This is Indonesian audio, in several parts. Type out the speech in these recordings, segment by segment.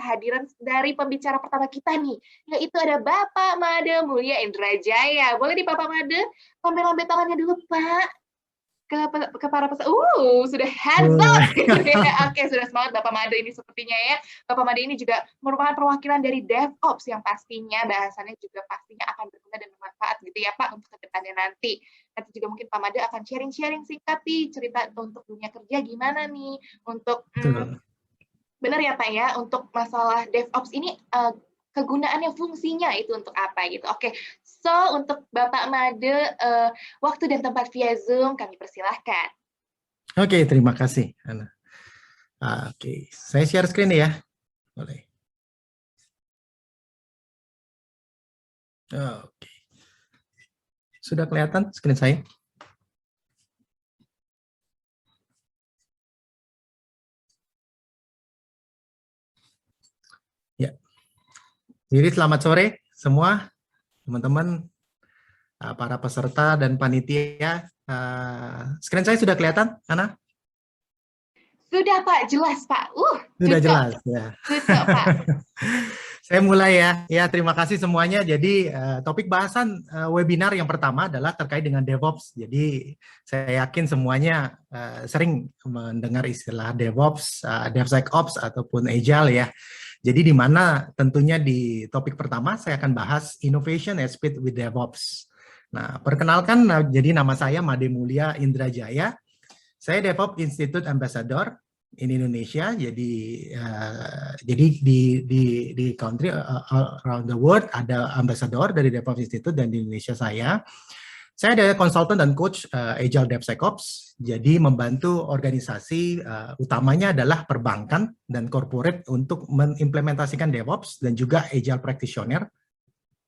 kehadiran dari pembicara pertama kita nih, yaitu ada Bapak Made Mulia Indrajaya. Boleh nih Bapak Made, lambe-lambe tangannya dulu Pak. Ke para peserta, sudah hands up. Oke, sudah semangat Bapak Made ini sepertinya ya. Bapak Made ini juga merupakan perwakilan dari DevOps yang pastinya bahasannya juga pastinya akan berguna dan bermanfaat gitu ya Pak untuk kedepannya nanti. Nanti juga mungkin Pak Made akan sharing-sharing singkat nih cerita untuk dunia kerja gimana nih untuk benar ya Pak ya untuk masalah DevOps ini kegunaannya fungsinya itu untuk apa gitu. Oke, so untuk Bapak Made waktu dan tempat via Zoom kami persilahkan. Oke, terima kasih Ana. Oke, saya share screen ya. Boleh. Oke. Sudah kelihatan screen saya? Ya. Jadi selamat sore semua teman-teman, para peserta dan panitia. Screen saya sudah kelihatan, Ana? Sudah Pak, jelas Pak. Sudah jelas ya. Cocok Pak. Saya mulai ya. Ya, terima kasih semuanya. Jadi topik bahasan webinar yang pertama adalah terkait dengan DevOps. Jadi saya yakin semuanya sering mendengar istilah DevOps, DevSecOps ataupun Agile ya. Jadi di mana tentunya di topik pertama saya akan bahas Innovation at Speed with DevOps. Nah, perkenalkan, jadi nama saya Made Mulia Indrajaya. Saya DevOps Institute Ambassador in Indonesia. Jadi di country around the world ada ambassador dari DevOps Institute, dan di Indonesia saya adalah konsultan dan coach Agile DevSecOps. Jadi membantu organisasi utamanya adalah perbankan dan corporate untuk mengimplementasikan DevOps dan juga Agile practitioner.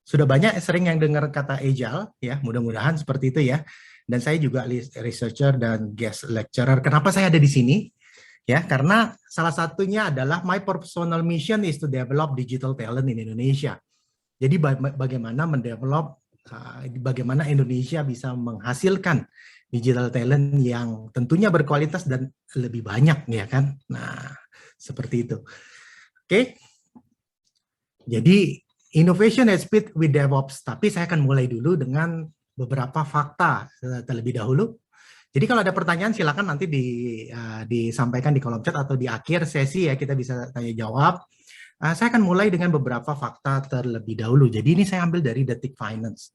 Sudah banyak sering yang dengar kata Agile ya, mudah-mudahan seperti itu ya. Dan saya juga researcher dan guest lecturer. Kenapa saya ada di sini? Ya, karena salah satunya adalah my personal mission is to develop digital talent in Indonesia. Jadi bagaimana mendevelop, bagaimana Indonesia bisa menghasilkan digital talent yang tentunya berkualitas dan lebih banyak, ya kan? Nah, seperti itu. Oke. Jadi innovation at speed with DevOps. Tapi saya akan mulai dulu dengan beberapa fakta terlebih dahulu. Jadi kalau ada pertanyaan silakan nanti disampaikan di kolom chat atau di akhir sesi ya, kita bisa tanya jawab. Saya akan mulai dengan beberapa fakta terlebih dahulu. Jadi ini saya ambil dari Detik Finance.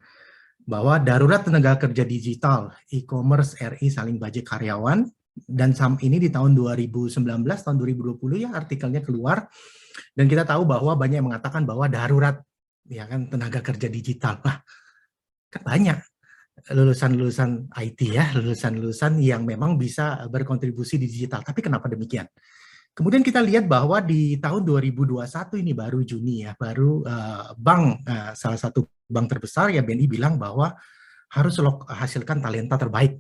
Bahwa darurat tenaga kerja digital, e-commerce RI saling budget karyawan, dan ini di tahun 2019, tahun 2020 ya artikelnya keluar. Dan kita tahu bahwa banyak yang mengatakan bahwa darurat ya kan tenaga kerja digital. Nah, kan banyak lulusan-lulusan IT ya, lulusan-lulusan yang memang bisa berkontribusi di digital. Tapi kenapa demikian? Kemudian kita lihat bahwa di tahun 2021 ini baru Juni ya, baru bank, salah satu bank terbesar ya BNI bilang bahwa harus hasilkan talenta terbaik.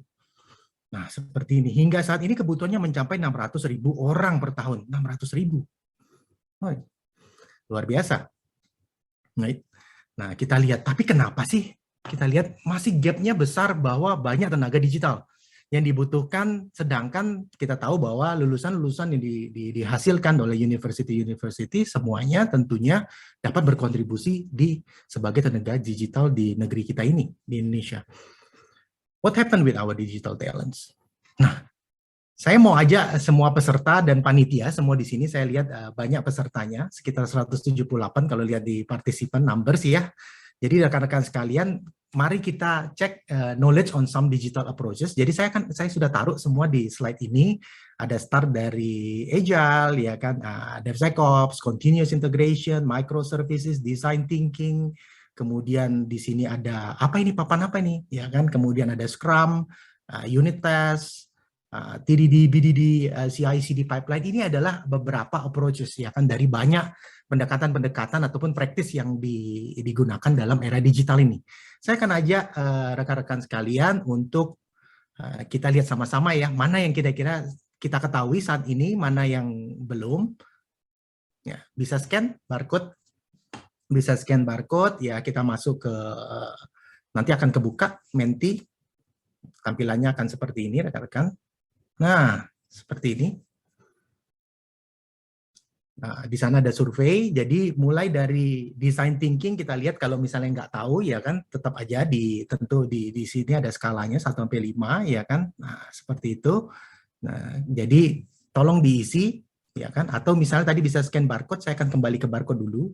Nah seperti ini, hingga saat ini kebutuhannya mencapai 600.000 orang per tahun, 600.000. Oh, luar biasa. Nah kita lihat, tapi kenapa sih? Kita lihat masih gapnya besar bahwa banyak tenaga digital yang dibutuhkan, sedangkan kita tahu bahwa lulusan-lulusan yang dihasilkan oleh university semuanya tentunya dapat berkontribusi sebagai tenaga digital di negeri kita ini, di Indonesia. What happened with our digital talents? Nah, saya mau ajak semua peserta dan panitia, semua di sini saya lihat banyak pesertanya, sekitar 178 kalau lihat di participant numbers ya. Jadi rekan-rekan sekalian, mari kita cek knowledge on some digital approaches. Jadi saya sudah taruh semua di slide ini. Ada start dari Agile, ya kan, DevSecOps, Continuous Integration, Microservices, Design Thinking. Kemudian di sini ada apa ini, papan apa ini, ya kan? Kemudian ada Scrum, Unit Test, TDD, BDD, CI/CD pipeline. Ini adalah beberapa approaches ya kan dari banyak pendekatan-pendekatan ataupun praktis yang digunakan dalam era digital ini. Saya akan ajak rekan-rekan sekalian untuk kita lihat sama-sama ya, mana yang kira-kira kita ketahui saat ini, mana yang belum. Ya, bisa scan barcode, ya kita masuk ke, nanti akan kebuka Menti, tampilannya akan seperti ini rekan-rekan. Nah, seperti ini. Nah, di sana ada survei, jadi mulai dari design thinking kita lihat kalau misalnya nggak tahu ya kan tetap aja tentu di sini ada skalanya 1 sampai 5 ya kan. Nah, seperti itu. Nah, jadi tolong diisi ya kan atau misalnya tadi bisa scan barcode, saya akan kembali ke barcode dulu.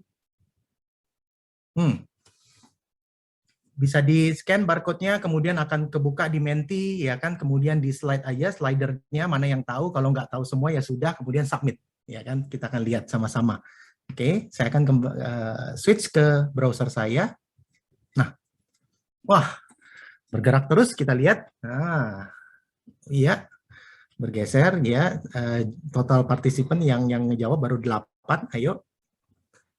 Bisa di scan barcode-nya, kemudian akan kebuka di Menti ya kan, kemudian di slide aja slidernya mana yang tahu, kalau nggak tahu semua ya sudah, kemudian submit ya kan, kita akan lihat sama-sama. Oke, saya akan switch ke browser saya. Nah, wah, bergerak terus kita lihat. Nah, iya, bergeser ya. Total partisipan yang ngejawab baru 8. Ayo.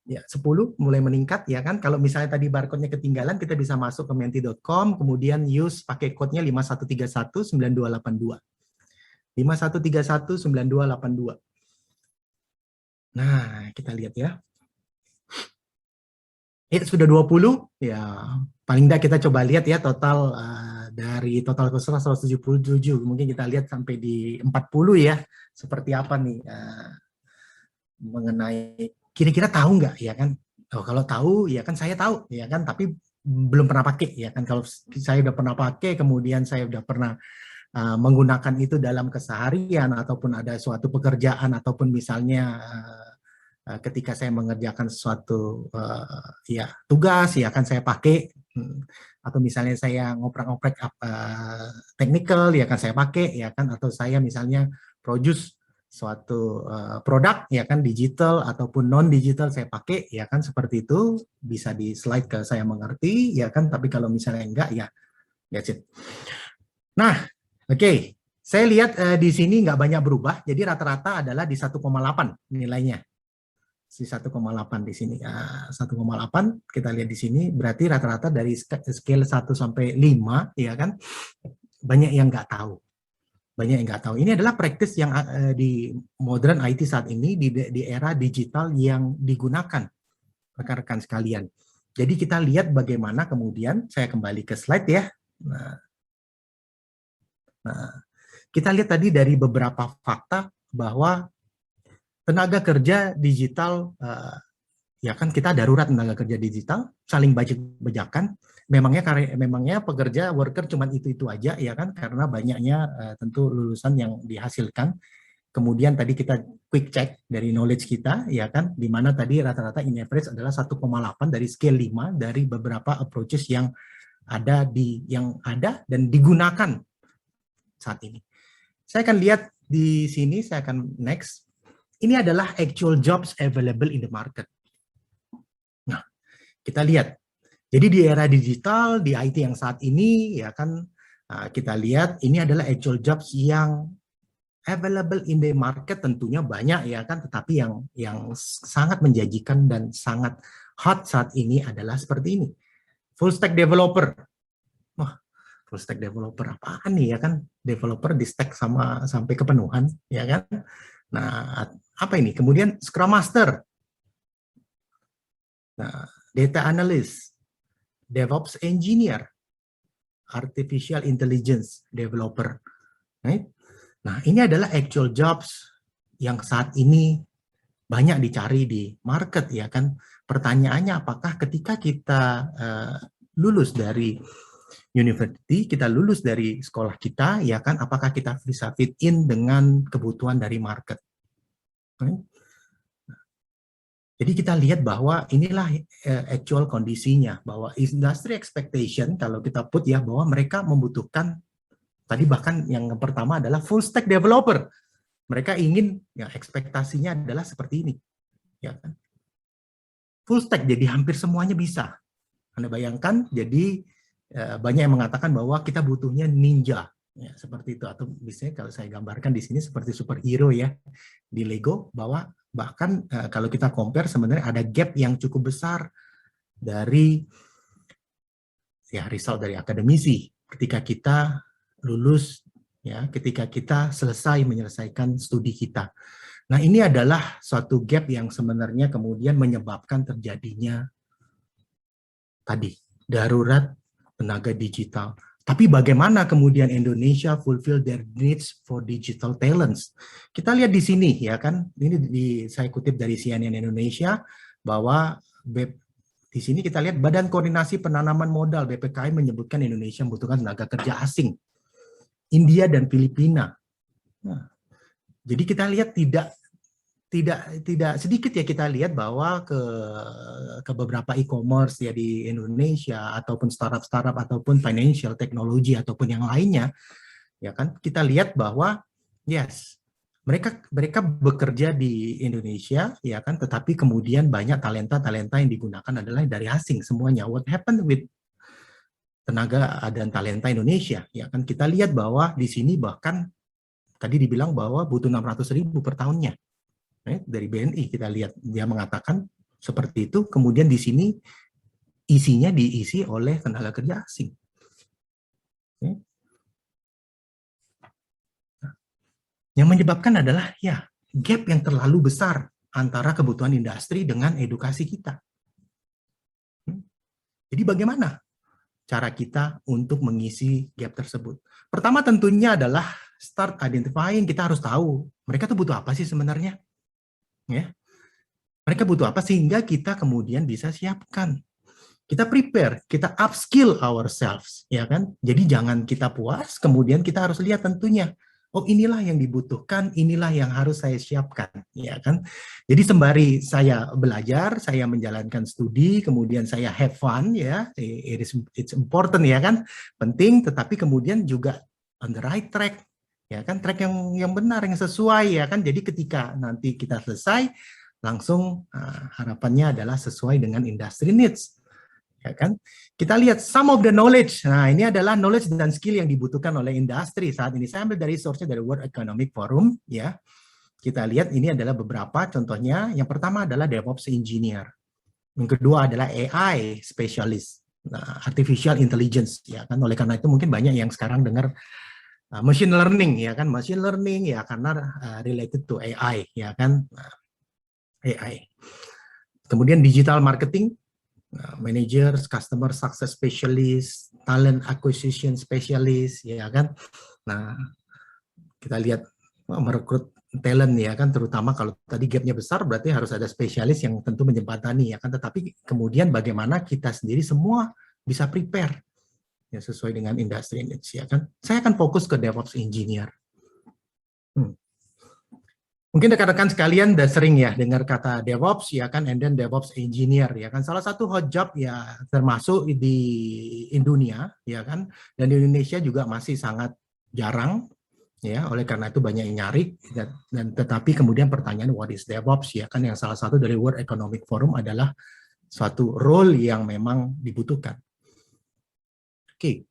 Ya, 10 mulai meningkat ya kan. Kalau misalnya tadi barcode-nya ketinggalan, kita bisa masuk ke menti.com, kemudian use pakai code-nya 51319282. 51319282. Nah, kita lihat ya. Sudah 20, ya paling tidak kita coba lihat ya total dari total peserta 177, mungkin kita lihat sampai di 40 ya, seperti apa nih mengenai kira-kira tahu nggak ya kan? Oh, kalau tahu ya kan saya tahu ya kan, tapi belum pernah pakai ya kan. Kalau saya udah pernah pakai, kemudian saya udah pernah menggunakan itu dalam keseharian ataupun ada suatu pekerjaan ataupun misalnya ketika saya mengerjakan suatu ya tugas ya kan saya pakai, atau misalnya saya ngoprek-ngoprek technical ya kan saya pakai ya kan, atau saya misalnya produce suatu produk ya kan digital ataupun non digital saya pakai ya kan, seperti itu bisa di slide ke saya mengerti ya kan, tapi kalau misalnya enggak ya that's it. Nah, oke. Saya lihat di sini nggak banyak berubah, jadi rata-rata adalah di 1,8 nilainya. Si 1,8 di sini. 1,8 kita lihat di sini berarti rata-rata dari scale 1 sampai 5 ya kan. Banyak yang nggak tahu. Banyak yang nggak tahu. Ini adalah praktis yang di modern IT saat ini di era digital yang digunakan rekan-rekan sekalian. Jadi kita lihat bagaimana kemudian saya kembali ke slide ya. Nah, kita lihat tadi dari beberapa fakta bahwa tenaga kerja digital, ya kan kita darurat tenaga kerja digital, saling bajak-bajakan. Memangnya pekerja worker cuma itu aja ya kan, karena banyaknya tentu lulusan yang dihasilkan. Kemudian tadi kita quick check dari knowledge kita ya kan, di mana tadi rata-rata in average adalah 1,8 dari scale 5 dari beberapa approaches yang ada dan digunakan saat ini. Saya akan lihat di sini, saya akan next. Ini adalah actual jobs available in the market. Nah, kita lihat. Jadi di era digital, di IT yang saat ini, ya kan, kita lihat ini adalah actual jobs yang available in the market, tentunya banyak ya kan, tetapi yang sangat menjanjikan dan sangat hot saat ini adalah seperti ini. Full stack developer. Wah, full stack developer apaan nih ya kan? Developer di stack sampai kepenuhan, ya kan? Nah, apa ini? Kemudian Scrum Master, nah, Data Analyst, DevOps Engineer, Artificial Intelligence Developer. Right? Nah, ini adalah actual jobs yang saat ini banyak dicari di market, ya kan? Pertanyaannya, apakah ketika kita lulus dari university, kita lulus dari sekolah kita, ya kan, apakah kita bisa fit in dengan kebutuhan dari market? Right? Jadi kita lihat bahwa inilah actual kondisinya, bahwa industry expectation, kalau kita put ya, bahwa mereka membutuhkan, tadi bahkan yang pertama adalah full stack developer. Mereka ingin, ya ekspektasinya adalah seperti ini. Ya kan? Full stack, jadi hampir semuanya bisa. Anda bayangkan, jadi banyak yang mengatakan bahwa kita butuhnya ninja. Ya, seperti itu, atau misalnya kalau saya gambarkan di sini seperti superhero ya, di Lego, bahwa bahkan kalau kita compare sebenarnya ada gap yang cukup besar dari ya result dari akademisi ketika kita lulus ya, ketika kita menyelesaikan studi kita. Nah, ini adalah suatu gap yang sebenarnya kemudian menyebabkan terjadinya tadi darurat tenaga digital. Tapi bagaimana kemudian Indonesia fulfill their needs for digital talents? Kita lihat di sini ya kan, ini saya kutip dari CNN Indonesia bahwa di sini kita lihat Badan Koordinasi Penanaman Modal BPKI menyebutkan Indonesia membutuhkan tenaga kerja asing, India dan Filipina. Nah, jadi kita lihat tidak sedikit ya kita lihat bahwa ke beberapa e-commerce ya di Indonesia ataupun startup ataupun financial technology ataupun yang lainnya ya kan kita lihat bahwa yes mereka bekerja di Indonesia ya kan tetapi kemudian banyak talenta yang digunakan adalah dari asing semuanya. What happened with tenaga dan talenta Indonesia ya kan kita lihat bahwa di sini bahkan tadi dibilang bahwa butuh 600.000 per tahunnya. Dari BNI kita lihat dia mengatakan seperti itu, kemudian di sini isinya diisi oleh tenaga kerja asing. Yang menyebabkan adalah ya gap yang terlalu besar antara kebutuhan industri dengan edukasi kita. Jadi bagaimana cara kita untuk mengisi gap tersebut? Pertama tentunya adalah start identifying, kita harus tahu mereka tuh butuh apa sih sebenarnya. Ya, mereka butuh apa sehingga kita kemudian bisa siapkan, kita prepare, kita upskill ourselves, ya kan? Jadi jangan kita puas, kemudian kita harus lihat tentunya, oh inilah yang dibutuhkan, inilah yang harus saya siapkan, ya kan? Jadi sembari saya belajar, saya menjalankan studi, kemudian saya have fun, ya, it's important, ya kan? Penting, tetapi kemudian juga on the right track. Ya kan track yang benar yang sesuai ya kan jadi ketika nanti kita selesai langsung harapannya adalah sesuai dengan industry needs ya kan kita lihat some of the knowledge. Nah ini adalah knowledge dan skill yang dibutuhkan oleh industri saat ini. Saya ambil dari source-nya dari World Economic Forum ya. Kita lihat ini adalah beberapa contohnya. Yang pertama adalah DevOps Engineer, yang kedua adalah AI Specialist, Artificial Intelligence ya kan. Oleh karena itu mungkin banyak yang sekarang dengar machine learning ya kan, machine learning ya karena related to AI ya kan, AI. Kemudian digital marketing, managers, customer success specialist, talent acquisition specialist ya kan. Nah, kita lihat merekrut talent ya kan, terutama kalau tadi gapnya besar berarti harus ada spesialis yang tentu menjembatani ya kan, tetapi kemudian bagaimana kita sendiri semua bisa prepare ya sesuai dengan industri needs ya kan. Saya akan fokus ke DevOps Engineer. Mungkin rekan-rekan sekalian udah sering ya dengar kata DevOps ya kan, and then DevOps Engineer ya kan. Salah satu hot job ya termasuk di dunia ya kan, dan di Indonesia juga masih sangat jarang ya. Oleh karena itu banyak yang nyari dan tetapi kemudian pertanyaan what is DevOps ya kan, yang salah satu dari World Economic Forum adalah suatu role yang memang dibutuhkan. Oke,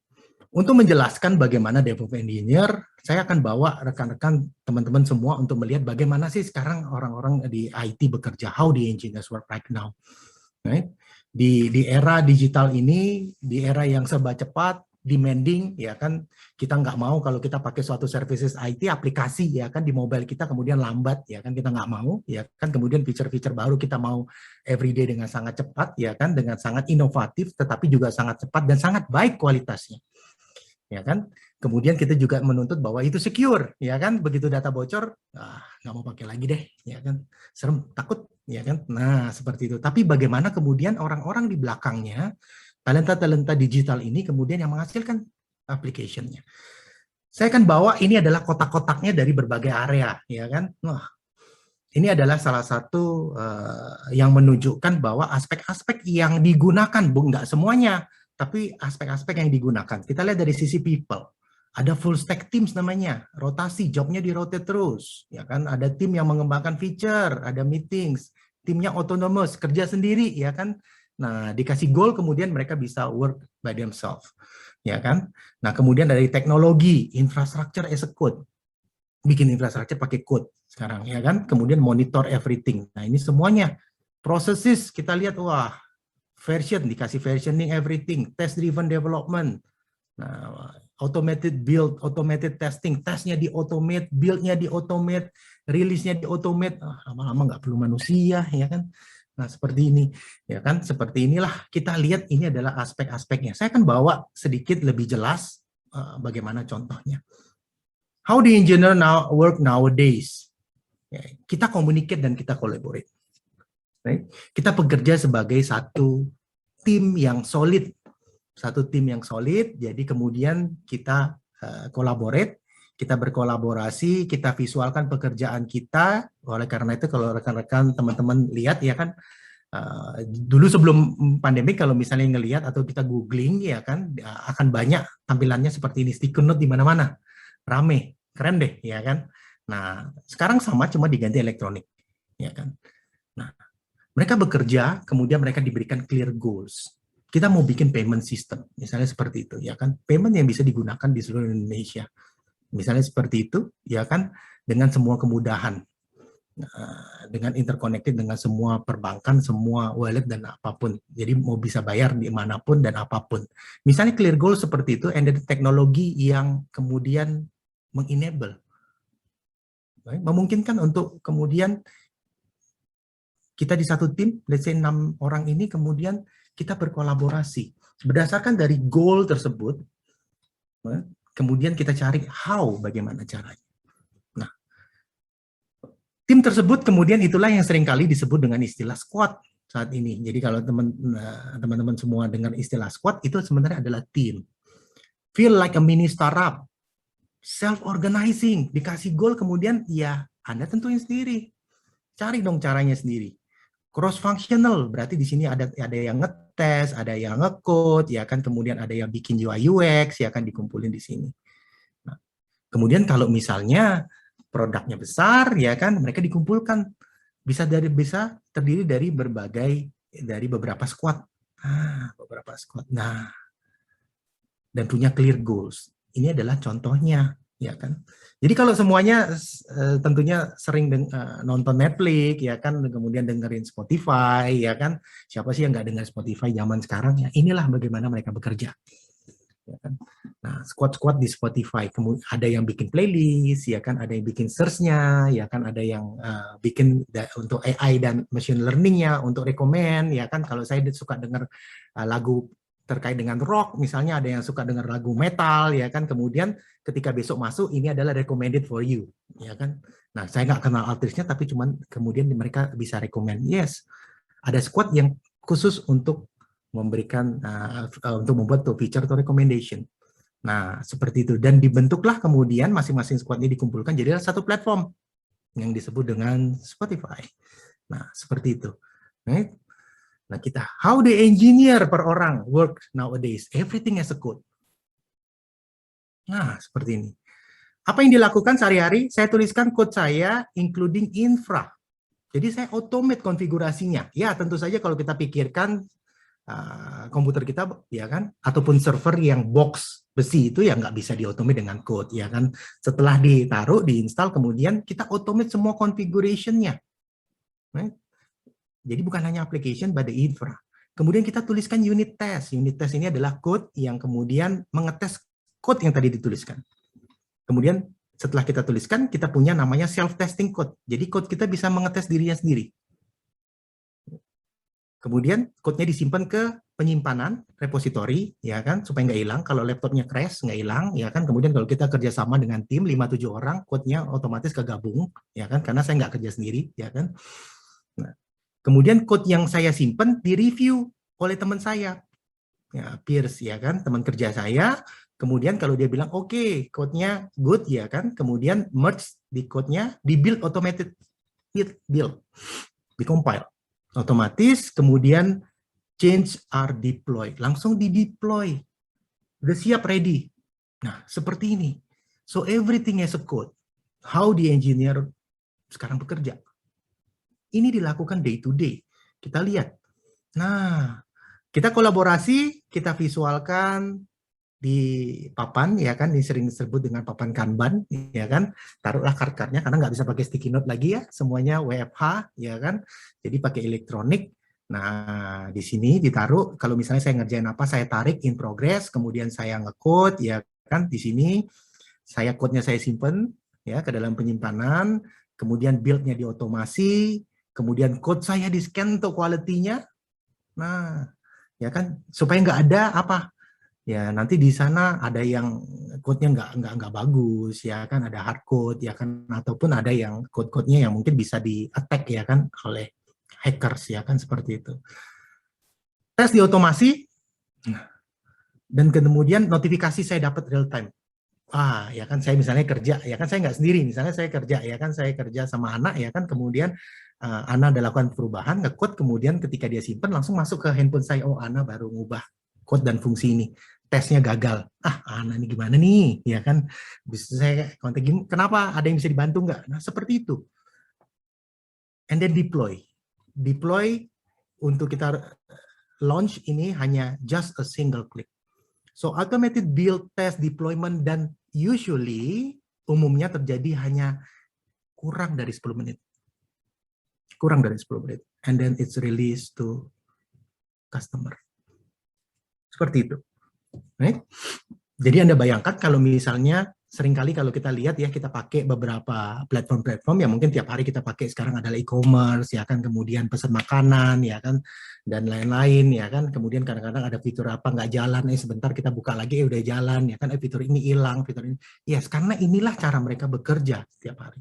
untuk menjelaskan bagaimana DevOps Engineer, saya akan bawa rekan-rekan teman-teman semua untuk melihat bagaimana sih sekarang orang-orang di IT bekerja, how the engineers work right now. Right? Di era digital ini, di era yang serba cepat, demanding, ya kan, kita nggak mau kalau kita pakai suatu services IT, aplikasi, ya kan, di mobile kita kemudian lambat, ya kan, kita nggak mau, ya kan, kemudian feature-feature baru kita mau everyday dengan sangat cepat, ya kan, dengan sangat inovatif, tetapi juga sangat cepat dan sangat baik kualitasnya. Ya kan, kemudian kita juga menuntut bahwa itu secure, ya kan, begitu data bocor, nggak mau pakai lagi deh, ya kan, serem, takut, ya kan, nah seperti itu. Tapi bagaimana kemudian orang-orang di belakangnya, talenta-talenta digital ini kemudian yang menghasilkan application-nya. Saya akan bawa ini adalah kotak-kotaknya dari berbagai area, ya kan, wah, ini adalah salah satu yang menunjukkan bahwa aspek-aspek yang digunakan, nggak semuanya, tapi aspek-aspek yang digunakan. Kita lihat dari sisi people. Ada full stack teams namanya, rotasi, jobnya di-rotate terus. Ya kan? Ada tim yang mengembangkan feature, ada meetings, timnya autonomous, kerja sendiri, ya kan? Nah, dikasih goal, kemudian mereka bisa work by themselves. Ya kan? Nah, kemudian dari teknologi, infrastructure as a code. Bikin infrastructure pakai code sekarang, ya kan? Kemudian monitor everything. Nah, ini semuanya. Processes, kita lihat, wah, version, dikasih versioning everything, test-driven development, nah, automated build, automated testing, testnya di-automate, build-nya di-automate, release-nya di-automate, lama-lama nggak perlu manusia, ya kan? Nah, seperti ini, ya kan? Seperti inilah kita lihat ini adalah aspek-aspeknya. Saya akan bawa sedikit lebih jelas, bagaimana contohnya. How the engineer now work nowadays? Ya, kita communicate dan kita collaborate. Right? Kita bekerja sebagai satu tim yang solid, jadi kemudian kita collaborate, kita berkolaborasi, kita visualkan pekerjaan kita. Oleh karena itu kalau rekan-rekan teman-teman lihat ya kan, dulu sebelum pandemi kalau misalnya ngelihat atau kita googling ya kan, akan banyak tampilannya seperti ini, sticky note di mana-mana, rame, keren deh ya kan. Nah sekarang sama, cuma diganti elektronik ya kan. Nah mereka bekerja, kemudian mereka diberikan clear goals. Kita mau bikin payment system, misalnya seperti itu ya kan, payment yang bisa digunakan di seluruh Indonesia, misalnya seperti itu ya kan, dengan semua kemudahan, dengan interconnected dengan semua perbankan, semua wallet dan apapun. Jadi mau bisa bayar dimanapun dan apapun. Misalnya clear goal seperti itu, and then teknologi yang kemudian mengenable, memungkinkan untuk kemudian kita di satu tim, let's say 6 orang ini, kemudian kita berkolaborasi. Berdasarkan dari goal tersebut, kemudian kita cari bagaimana caranya. Nah, tim tersebut kemudian itulah yang seringkali disebut dengan istilah squad saat ini. Jadi kalau teman-teman semua dengar istilah squad, itu sebenarnya adalah tim. Feel like a mini startup, self-organizing, dikasih goal kemudian ya Anda tentuin sendiri. Cari dong caranya sendiri. Cross functional, berarti di sini ada yang ngetes, ada yang nge-code, ya kan, kemudian ada yang bikin UI UX, ya kan, dikumpulin di sini. Nah, kemudian kalau misalnya produknya besar, ya kan, mereka dikumpulkan, bisa terdiri dari beberapa squad. Beberapa squad. Nah, dan punya clear goals. Ini adalah contohnya, ya kan. Jadi kalau semuanya tentunya sering nonton Netflix, ya kan, kemudian dengerin Spotify, ya kan. Siapa sih yang nggak dengar Spotify zaman sekarang? Ya inilah bagaimana mereka bekerja. Ya kan? Nah, squad-squad di Spotify, kemudian ada yang bikin playlist, ya kan, ada yang bikin search-nya, ya kan, ada yang bikin untuk AI dan machine learning-nya, untuk rekomend, ya kan. Kalau saya suka dengar lagu terkait dengan rock, misalnya ada yang suka dengar lagu metal, ya kan, kemudian ketika besok masuk, ini adalah recommended for you, ya kan. Nah, saya nggak kenal artisnya, tapi cuman kemudian mereka bisa recommend. Yes, ada squad yang khusus untuk memberikan, untuk membuat tuh feature atau recommendation. Nah, seperti itu. Dan dibentuklah kemudian masing-masing squad ini dikumpulkan, jadilah satu platform yang disebut dengan Spotify. Nah, seperti itu. Right? Nah, kita, how the engineer per orang work nowadays, everything as a code. Nah, seperti ini. Apa yang dilakukan sehari-hari? Saya tuliskan code saya, including infra. Jadi saya automate konfigurasinya. Ya, tentu saja kalau kita pikirkan komputer kita, ya kan, ataupun server yang box besi itu ya nggak bisa di-automate dengan code, ya kan. Setelah ditaruh, diinstal, kemudian kita automate semua configuration-nya. Right? Jadi bukan hanya application, but the infra. Kemudian kita tuliskan unit test. Unit test ini adalah code yang kemudian mengetes code yang tadi dituliskan. Kemudian setelah kita tuliskan, kita punya namanya self-testing code. Jadi code kita bisa mengetes dirinya sendiri. Kemudian code-nya disimpan ke penyimpanan, repository, ya kan, supaya nggak hilang. Kalau laptopnya crash, nggak hilang, ya kan. Kemudian kalau kita kerjasama dengan tim 5-7 orang, code-nya otomatis kegabung, ya kan, karena saya nggak kerja sendiri, ya kan. Nah, kemudian code yang saya simpan direview oleh teman saya, ya, peers, ya kan, teman kerja saya. Kemudian kalau dia bilang oke, code-nya good, ya kan, kemudian merge di code-nya, di-build automated build, di-compile. Otomatis, kemudian change are deployed. Langsung di-deploy. Udah siap, ready. Nah, seperti ini. So, everything as a code. How the engineer sekarang bekerja. Ini dilakukan day to day. Kita lihat. Nah, kita kolaborasi, kita visualkan di papan, ya kan, ini sering disebut dengan papan Kanban, ya kan, taruhlah card-cardnya, karena nggak bisa pakai sticky note lagi ya, semuanya WFH, ya kan, jadi pakai elektronik. Nah, di sini ditaruh, kalau misalnya saya ngerjain apa, saya tarik in progress, kemudian saya nge-code, ya kan, di sini, code-nya saya simpen, ya, ke dalam penyimpanan, kemudian build-nya diotomasi, kemudian code saya di-scan untuk quality-nya, nah, ya kan, supaya nggak ada apa, ya nanti di sana ada yang code-nya nggak bagus, ya kan, ada hard code, ya kan, ataupun ada yang code-code-nya yang mungkin bisa di-attack, ya kan, oleh hackers, ya kan, seperti itu. Tes di otomasi, dan kemudian notifikasi saya dapat real time. Ya kan, saya misalnya kerja, ya kan, saya nggak sendiri, misalnya saya kerja, ya kan, saya kerja sama anak, ya kan, kemudian Ana ada lakukan perubahan, nge-code, kemudian ketika dia simpan langsung masuk ke handphone saya, oh Ana baru ngubah code dan fungsi ini, tesnya gagal, Ana ini gimana nih, ya kan, bisa saya kontak, kenapa, ada yang bisa dibantu nggak? Nah, seperti itu. And then deploy untuk kita launch ini hanya just a single click. So automated build, test, deployment, dan usually umumnya terjadi hanya kurang dari 10 menit. Kurang dari 10 menit. And then it's released to customer. Seperti itu. Right? Jadi Anda bayangkan kalau misalnya seringkali kalau kita lihat ya, kita pakai beberapa platform-platform yang mungkin tiap hari kita pakai sekarang adalah e-commerce, ya kan, kemudian pesan makanan, ya kan, dan lain-lain, ya kan, kemudian kadang-kadang ada fitur apa nggak jalan, sebentar kita buka lagi, udah jalan, ya kan, fitur ini hilang, fitur ini, yes, karena inilah cara mereka bekerja setiap hari.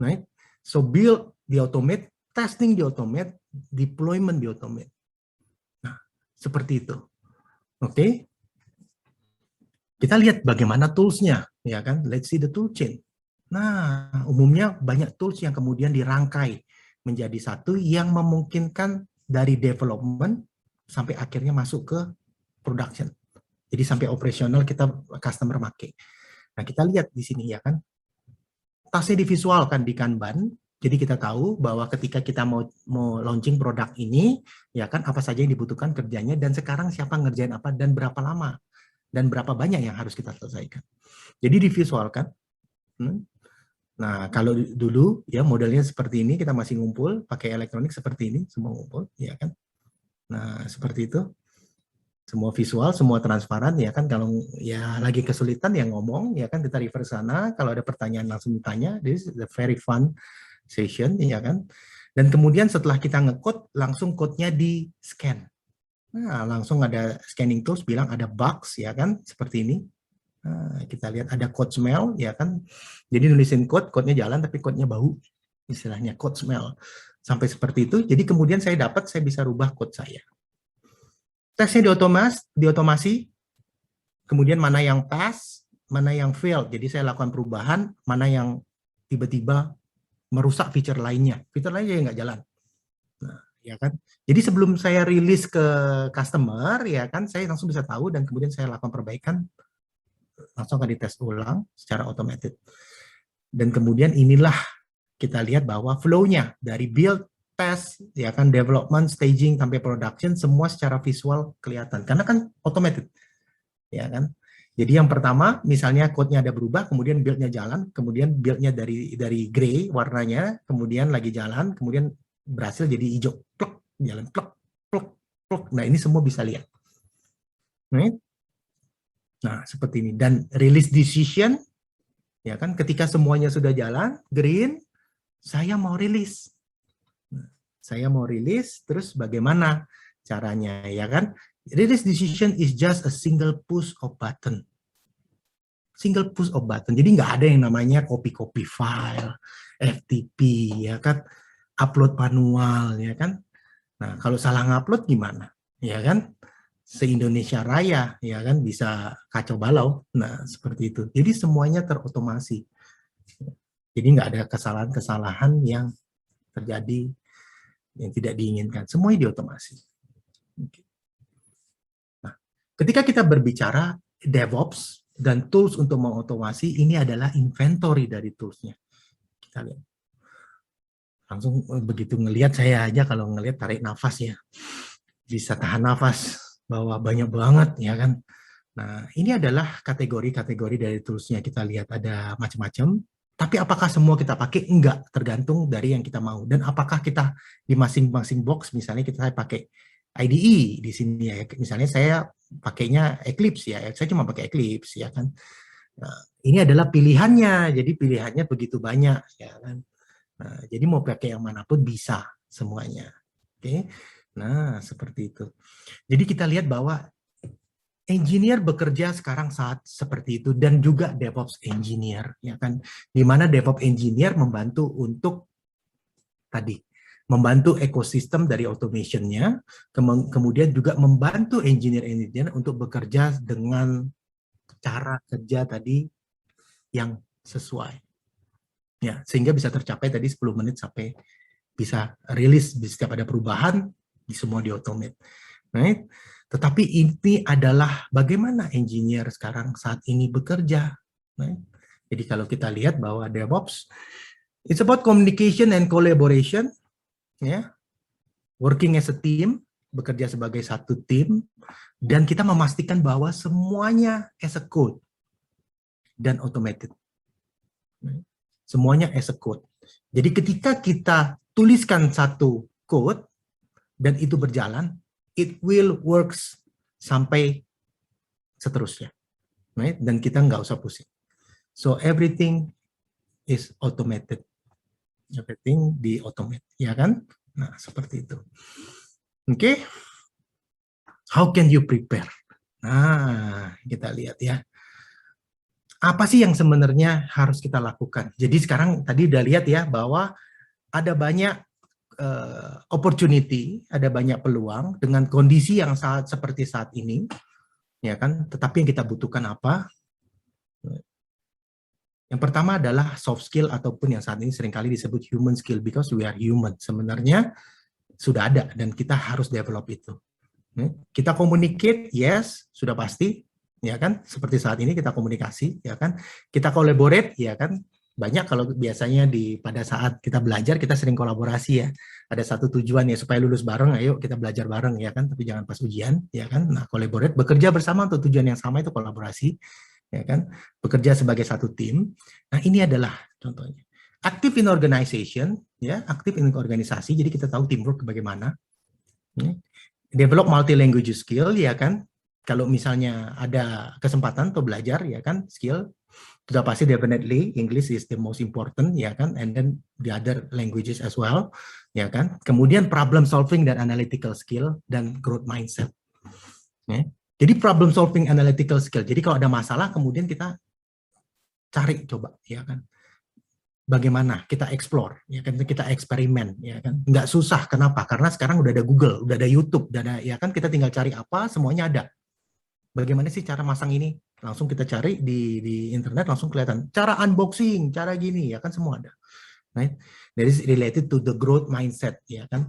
Right? So build di automate, testing di automate, deployment di automate. Nah, seperti itu. Oke. Kita lihat bagaimana tools-nya, ya kan? Let's see the tool chain. Nah, umumnya banyak tools yang kemudian dirangkai menjadi satu yang memungkinkan dari development sampai akhirnya masuk ke production. Jadi sampai operasional kita customer pakai. Nah, kita lihat di sini, ya kan? Tasnya divisualkan di Kanban. Jadi kita tahu bahwa ketika kita mau launching produk ini, ya kan, apa saja yang dibutuhkan kerjanya, dan sekarang siapa ngerjain apa dan berapa lama. Dan berapa banyak yang harus kita selesaikan. Jadi divisualkan. Nah, kalau dulu ya modelnya seperti ini, kita masih ngumpul pakai elektronik seperti ini, semua ngumpul, ya kan. Nah, seperti itu. Semua visual, semua transparan, ya kan. Kalau ya lagi kesulitan ya ngomong, ya kan, kita refer sana. Kalau ada pertanyaan langsung ditanya. This is a very fun session, ya kan. Dan kemudian setelah kita nge-code, langsung code-nya di-scan. Nah, langsung ada scanning tools bilang ada bugs, ya kan, seperti ini. Nah, kita lihat ada code smell, ya kan. Jadi nulisin code-nya jalan tapi code-nya bau. Istilahnya code smell. Sampai seperti itu. Jadi kemudian saya bisa rubah code saya. Tesnya diotomasi. Kemudian mana yang pass, mana yang fail. Jadi saya lakukan perubahan, mana yang tiba-tiba merusak fitur lainnya. Fitur lainnya nggak jalan. Nah, ya kan. Jadi sebelum saya rilis ke customer, ya kan, saya langsung bisa tahu dan kemudian saya lakukan perbaikan, langsung akan dites ulang secara otomatis. Dan kemudian inilah kita lihat bahwa flow-nya dari build, test, ya kan, development, staging sampai production, semua secara visual kelihatan karena kan otomatis, ya kan. Jadi yang pertama, misalnya code-nya ada berubah, kemudian build-nya jalan, kemudian build-nya dari gray warnanya, kemudian lagi jalan, kemudian berhasil jadi hijau, plek, jalan, plek, plek, plek. Nah, ini semua bisa lihat. Nah, seperti ini. Dan release decision, ya kan, ketika semuanya sudah jalan, green, saya mau rilis. Saya mau rilis, terus bagaimana caranya, ya kan? Release decision is just a single push of button. Single push of button. Jadi nggak ada yang namanya copy file, FTP, ya kan? Upload manual, ya kan? Nah, kalau salah ngupload gimana? Ya kan? Se-Indonesia Raya, ya kan, bisa kacau balau. Nah, seperti itu. Jadi semuanya terotomasi. Jadi nggak ada kesalahan-kesalahan yang terjadi yang tidak diinginkan. Semuanya diotomasi. Nah, ketika kita berbicara DevOps dan tools untuk mengotomasi, ini adalah inventory dari toolsnya. Kita lihat. Langsung begitu ngelihat, saya aja kalau ngelihat tarik nafas ya. Bisa tahan nafas bahwa banyak banget, ya kan. Nah, ini adalah kategori-kategori dari toolsnya. Kita lihat ada macam-macam. Tapi apakah semua kita pakai? Enggak, tergantung dari yang kita mau. Dan apakah kita di masing-masing box, misalnya kita pakai IDE di sini ya. Misalnya saya pakainya Eclipse ya. Saya cuma pakai Eclipse ya kan. Nah, ini adalah pilihannya. Jadi pilihannya begitu banyak ya kan. Nah, jadi mau pakai yang manapun bisa semuanya. Oke. Nah, seperti itu. Jadi kita lihat bahwa engineer bekerja sekarang saat seperti itu, dan juga DevOps engineer, ya kan, di mana DevOps engineer membantu untuk tadi membantu ekosistem dari automation-nya, kemudian juga membantu engineer untuk bekerja dengan cara kerja tadi yang sesuai, ya, sehingga bisa tercapai tadi 10 menit sampai bisa rilis setiap ada perubahan, di semua di-automate. Right? Tetapi ini adalah bagaimana engineer sekarang saat ini bekerja. Right? Jadi kalau kita lihat bahwa DevOps, it's about communication and collaboration, ya, working as a team, bekerja sebagai satu tim, dan kita memastikan bahwa semuanya as a code dan automated. Right? Semuanya as a code. Jadi ketika kita tuliskan satu code dan itu berjalan, it will works sampai seterusnya, right? Dan kita nggak usah pusing. So everything is automated, everything di automate, ya kan? Nah seperti itu. Oke, how can you prepare? Nah kita lihat ya. Apa sih yang sebenarnya harus kita lakukan? Jadi sekarang tadi udah lihat ya bahwa ada banyak opportunity, ada banyak peluang dengan kondisi yang seperti saat ini, ya kan? Tetapi yang kita butuhkan apa? Yang pertama adalah soft skill, ataupun yang saat ini seringkali disebut human skill, because we are human. Sebenarnya sudah ada dan kita harus develop itu. Kita communicate, yes, sudah pasti, ya kan? Seperti saat ini kita komunikasi, ya kan? Kita collaborate, ya kan? Banyak kalau biasanya pada saat kita belajar kita sering kolaborasi ya. Ada satu tujuan ya supaya lulus bareng, ayo kita belajar bareng, ya kan? Tapi jangan pas ujian, ya kan? Nah, collaborate, bekerja bersama untuk tujuan yang sama, itu kolaborasi, ya kan? Bekerja sebagai satu tim. Nah, ini adalah contohnya. Active in organization, ya, aktif in organisasi. Jadi kita tahu teamwork bagaimana. Develop multi language skill, ya kan? Kalau misalnya ada kesempatan untuk belajar, ya kan, skill, sudah pasti definitely English is the most important, ya kan, and then the other languages as well, ya kan. Kemudian problem solving dan analytical skill dan growth mindset. Ya. Jadi problem solving, analytical skill. Jadi kalau ada masalah kemudian kita cari coba, ya kan. Bagaimana kita explore, ya kan, kita eksperimen, ya kan. Nggak susah, kenapa? Karena sekarang udah ada Google, udah ada YouTube, udah ada, ya kan, kita tinggal cari apa, semuanya ada. Bagaimana sih cara masang ini? Langsung kita cari di internet, langsung kelihatan. Cara unboxing, cara gini, ya kan, semua ada. Right? That is related to the growth mindset, ya kan.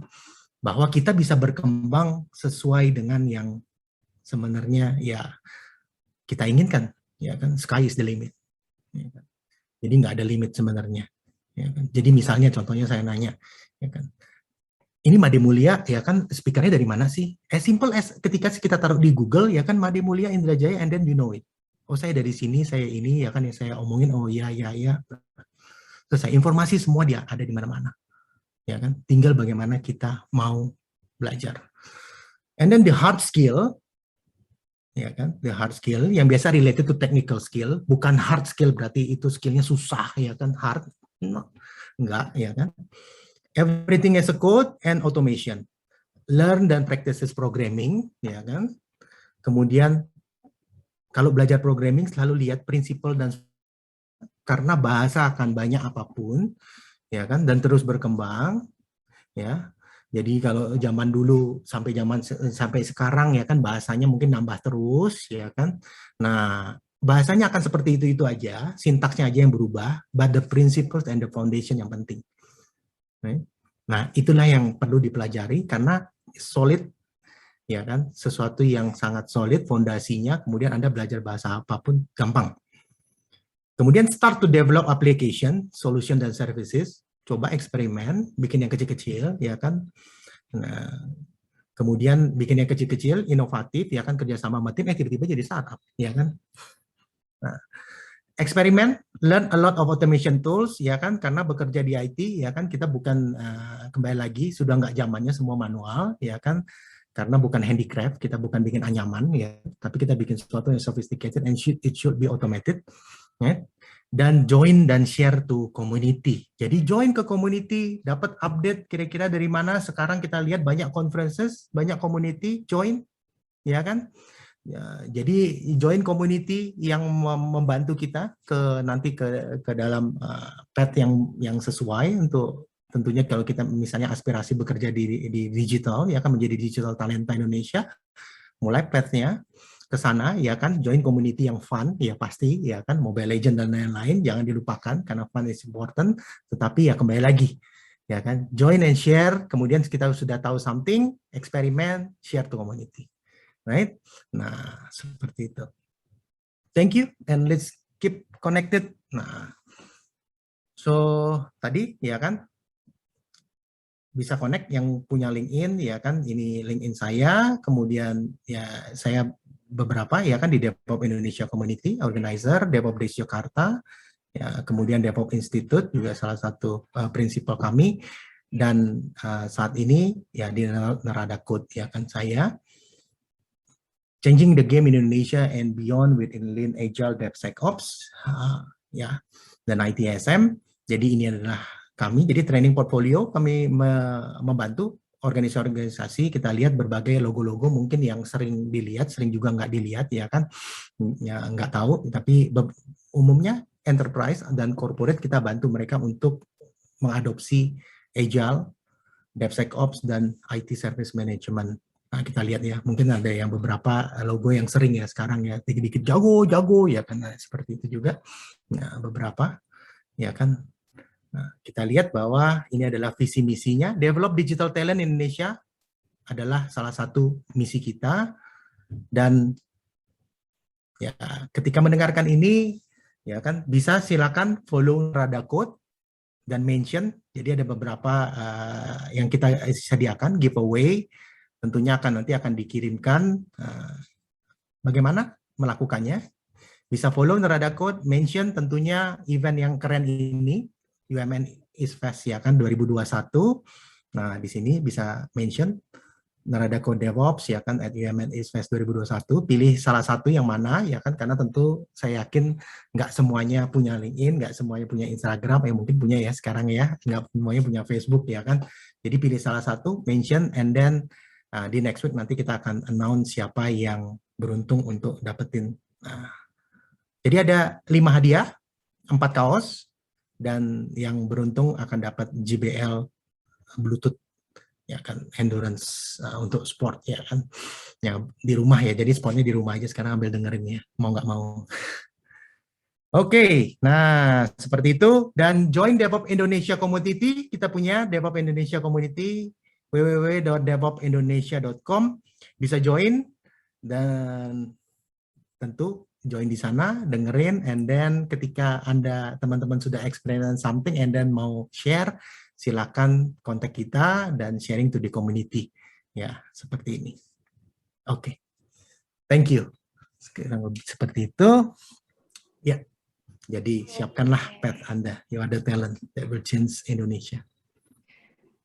Bahwa kita bisa berkembang sesuai dengan yang sebenarnya ya kita inginkan, ya kan. Sky is the limit. Ya kan? Jadi nggak ada limit sebenarnya. Ya kan? Jadi misalnya contohnya saya nanya, ya kan. Ini Made Mulia, ya kan, speakernya dari mana sih? As simple as ketika kita taruh di Google, ya kan, Made Mulia Indrajaya, and then you know it. Oh, saya dari sini, saya ini, ya kan, yang saya omongin, oh iya, iya, iya. Selesai, informasi semua dia ada di mana-mana. Ya kan, tinggal bagaimana kita mau belajar. And then the hard skill, ya kan, the hard skill, yang biasa related to technical skill, bukan hard skill berarti itu skillnya susah, ya kan, hard, no. Enggak, ya kan. Everything as a code and automation. Learn dan practices programming, ya kan. Kemudian kalau belajar programming selalu lihat prinsipal dan karena bahasa akan banyak apapun, ya kan, dan terus berkembang, ya. Jadi kalau zaman dulu sampai sekarang, ya kan, bahasanya mungkin nambah terus, ya kan. Nah, bahasanya akan seperti itu aja, sintaksnya aja yang berubah, but the principles and the foundation yang penting. Nah, itulah yang perlu dipelajari karena solid, ya kan, sesuatu yang sangat solid fondasinya, kemudian Anda belajar bahasa apapun gampang. Kemudian start to develop application, solution dan services, coba eksperimen, bikin yang kecil-kecil, ya kan. Nah, kemudian bikin yang kecil-kecil, inovatif, ya kan, kerjasama sama tim, tiba-tiba jadi startup, ya kan. Nah, eksperimen, learn a lot of automation tools, ya kan, karena bekerja di IT, ya kan, kita bukan kembali lagi sudah nggak zamannya semua manual, ya kan, karena bukan handicraft, kita bukan bikin anyaman, ya, tapi kita bikin sesuatu yang sophisticated and it should be automated, ya. Dan join dan share to community. Jadi join ke community, dapat update kira-kira dari mana. Sekarang kita lihat banyak conferences, banyak community, join, ya kan. Ya, jadi join community yang membantu kita nanti ke dalam path yang sesuai untuk tentunya kalau kita misalnya aspirasi bekerja di digital ya kan menjadi digital talenta Indonesia, mulai path-nya ke sana ya kan, join community yang fun ya pasti ya kan, Mobile Legend dan lain-lain jangan dilupakan karena fun is important, tetapi ya kembali lagi ya kan, join and share, kemudian kita sudah tahu something, eksperimen, share to community. Right? Nah, seperti itu. Thank you, and let's keep connected. Nah, so tadi ya kan bisa connect yang punya LinkedIn ya kan, ini LinkedIn saya, kemudian ya saya beberapa ya kan di DevOps Indonesia Community, Organizer, DevOps Days Jakarta, ya kemudian DevOps Institute juga salah satu prinsipal kami, dan saat ini ya di Narada Code ya kan saya changing the game in Indonesia and beyond with Lean Agile DevSecOps, ya, dan ITSM. Jadi ini adalah kami. Jadi training portfolio kami membantu organisasi-organisasi. Kita lihat berbagai logo-logo mungkin yang sering dilihat, sering juga nggak dilihat, ya kan? Ya nggak tahu. Tapi umumnya enterprise dan corporate kita bantu mereka untuk mengadopsi Agile, DevSecOps, dan IT Service Management. Nah, kita lihat ya, mungkin ada yang beberapa logo yang sering ya sekarang ya, dikit-dikit jago ya kan, nah, seperti itu juga. Nah, beberapa ya kan. Nah, kita lihat bahwa ini adalah visi misinya, develop digital talent Indonesia adalah salah satu misi kita, dan ya ketika mendengarkan ini ya kan bisa silakan follow Narada Code dan mention. Jadi ada beberapa yang kita sediakan giveaway. Tentunya nanti akan dikirimkan bagaimana melakukannya. Bisa follow Narada Code, mention tentunya event yang keren ini, UMN East Fest ya kan 2021. Nah, di sini bisa mention Narada Code DevOps ya kan at UMN East Fest 2021. Pilih salah satu yang mana ya kan, karena tentu saya yakin nggak semuanya punya LinkedIn, nggak semuanya punya Instagram, mungkin punya ya sekarang ya, nggak semuanya punya Facebook ya kan. Jadi pilih salah satu, mention, and then di next week nanti kita akan announce siapa yang beruntung untuk dapetin. Jadi ada 5 hadiah, 4 kaos, dan yang beruntung akan dapat JBL Bluetooth ya kan, endurance untuk sport ya kan, ya di rumah ya, jadi sportnya di rumah aja sekarang, ambil dengerin ya, mau nggak mau. Oke, nah seperti itu, dan join DevOps Indonesia Community. Kita punya DevOps Indonesia Community, www.devopsindonesia.com, bisa join, dan tentu join di sana, dengerin, and then ketika Anda teman-teman sudah experience something and then mau share, silakan kontak kita dan sharing to the community. Ya, seperti ini. Oke. Thank you. Sekarang seperti itu. Ya. Jadi siapkanlah path Anda. You are the talent that will change Indonesia.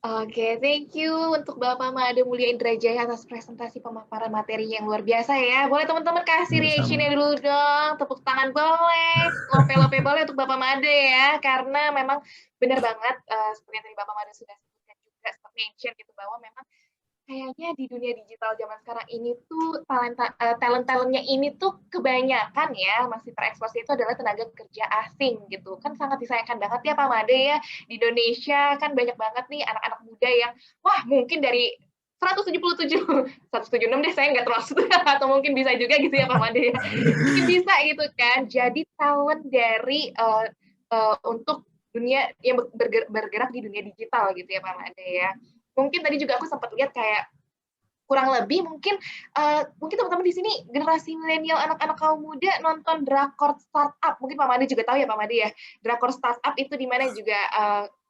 Oke, thank you untuk Bapak Made Mulia Indrajaya atas presentasi pemaparan materi yang luar biasa ya. Boleh teman-teman kasih reaction-nya dulu dong, tepuk tangan boleh, lope-lope boleh untuk Bapak Made ya, karena memang benar banget seperti yang tadi Bapak Made sudah sebutkan juga, mention gitu, bahwa memang kayaknya di dunia digital zaman sekarang ini tuh talent-talentnya ini tuh kebanyakan ya masih terekspos itu adalah tenaga kerja asing gitu. Kan sangat disayangkan banget ya Pak Made ya, di Indonesia kan banyak banget nih anak-anak muda yang wah mungkin dari 176 deh, saya nggak termasuk atau mungkin bisa juga gitu ya Pak Made ya. Mungkin bisa gitu kan jadi talent dari untuk dunia yang bergerak di dunia digital gitu ya Pak Made ya. Mungkin tadi juga aku sempat lihat kayak kurang lebih mungkin teman-teman di sini generasi milenial, anak-anak kaum muda nonton drakor startup. Mungkin Pak Made juga tahu ya Pak Made ya. Drakor startup itu di mana juga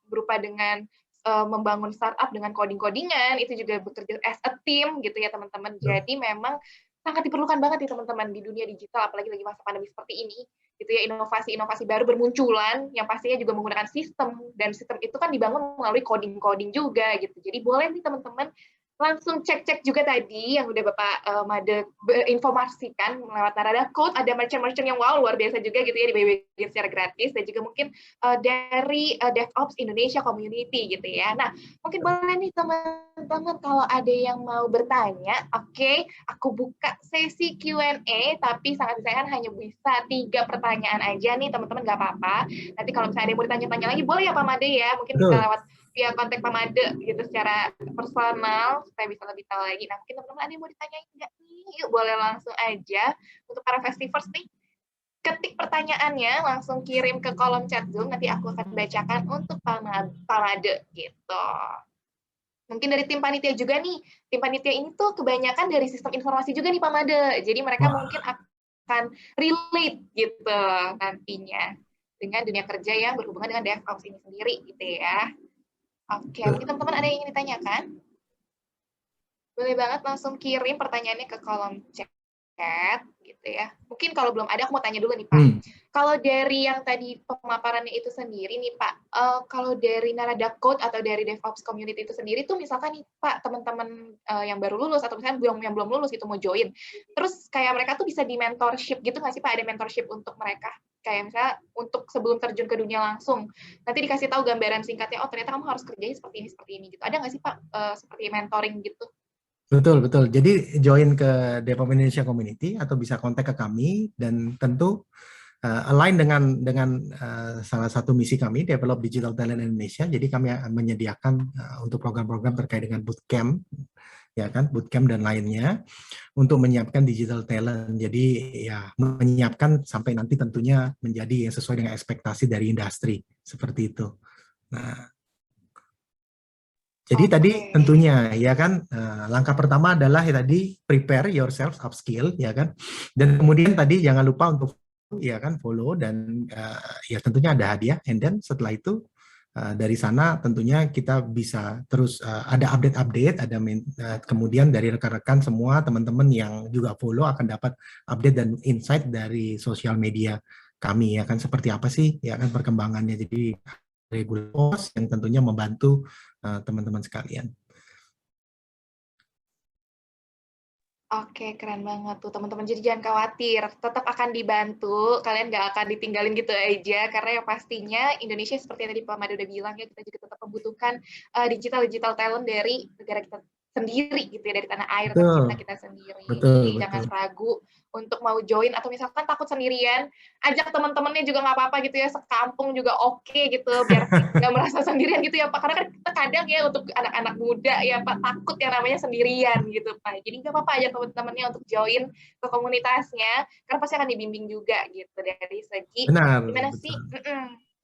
berupa dengan membangun startup dengan coding-codingan, itu juga bekerja as a team gitu ya teman-teman. Jadi memang sangat diperlukan banget nih teman-teman di dunia digital, apalagi lagi masa pandemi seperti ini. Gitu ya, inovasi-inovasi baru bermunculan yang pastinya juga menggunakan sistem, dan sistem itu kan dibangun melalui coding-coding juga gitu. Jadi boleh nih teman-teman langsung cek-cek juga tadi yang udah Bapak Made informasikan lewat Narada Code, ada merchant-merchant yang wow luar biasa juga gitu ya dibagiin secara gratis, dan juga mungkin dari DevOps Indonesia Community gitu ya. Nah, mungkin boleh nih teman-teman kalau ada yang mau bertanya, oke, aku buka sesi Q&A, tapi sangat disayangkan hanya bisa 3 pertanyaan aja nih teman-teman, nggak apa-apa. Nanti kalau misalnya ada yang mau ditanya-tanya lagi, boleh ya Pak Made ya, mungkin bisa lewat via kontak Pak Made gitu secara personal supaya bisa lebih tahu lagi. Nah, mungkin teman-teman ada yang mau ditanyain nggak nih? Yuk, boleh langsung aja untuk para festivers nih. Ketik pertanyaannya, langsung kirim ke kolom chat Zoom, nanti aku akan bacakan untuk Pak Made gitu. Mungkin dari tim panitia juga nih. Tim panitia ini tuh kebanyakan dari sistem informasi juga nih Pak Made. Jadi mereka mungkin akan relate gitu nantinya dengan dunia kerja yang berhubungan dengan DevOps ini sendiri gitu ya. Oke, mungkin teman-teman ada yang ingin ditanyakan? Boleh banget langsung kirim pertanyaannya ke kolom chat gitu ya. Mungkin kalau belum ada, aku mau tanya dulu nih Pak. Kalau dari yang tadi pemaparannya itu sendiri nih Pak, kalau dari Narada Code atau dari DevOps Community itu sendiri tuh misalkan nih Pak, teman-teman yang baru lulus atau misalkan yang belum lulus gitu mau join, terus kayak mereka tuh bisa di mentorship gitu nggak sih Pak? Ada mentorship untuk mereka? Kayak misalnya untuk sebelum terjun ke dunia langsung, nanti dikasih tahu gambaran singkatnya, oh ternyata kamu harus kerjanya seperti ini gitu. Ada nggak sih Pak seperti mentoring gitu? Betul, betul. Jadi join ke DevOps Indonesia Community atau bisa kontak ke kami, dan tentu align dengan salah satu misi kami, Develop Digital Talent Indonesia. Jadi kami menyediakan untuk program-program terkait dengan bootcamp, ya kan, bootcamp dan lainnya untuk menyiapkan digital talent. Jadi ya menyiapkan sampai nanti tentunya menjadi yang sesuai dengan ekspektasi dari industri seperti itu. Nah, jadi tadi tentunya ya kan langkah pertama adalah ya tadi prepare yourself, upskill ya kan, dan kemudian tadi jangan lupa untuk ya kan follow, dan ya tentunya ada hadiah, and then setelah itu dari sana tentunya kita bisa terus ada update-update, ada kemudian dari rekan-rekan semua teman-teman yang juga follow akan dapat update dan insight dari sosial media kami ya kan, seperti apa sih ya kan perkembangannya. Jadi regular post yang tentunya membantu teman-teman sekalian. Oke, keren banget tuh teman-teman. Jadi jangan khawatir, tetap akan dibantu. Kalian nggak akan ditinggalin gitu aja, karena yang pastinya Indonesia seperti yang tadi Pak Made udah bilang ya, kita juga tetap membutuhkan digital talent dari negara kita sendiri gitu ya, dari tanah air tercinta kita sendiri. Jadi jangan ragu untuk mau join, atau misalkan takut sendirian, ajak teman-temannya juga nggak apa-apa gitu ya, sekampung juga oke gitu, biar nggak merasa sendirian gitu ya Pak. Karena kan kita kadang ya untuk anak-anak muda ya Pak, takut yang namanya sendirian gitu Pak. Jadi nggak apa-apa ajak teman-temannya untuk join ke komunitasnya, karena pasti akan dibimbing juga gitu dari segi gimana sih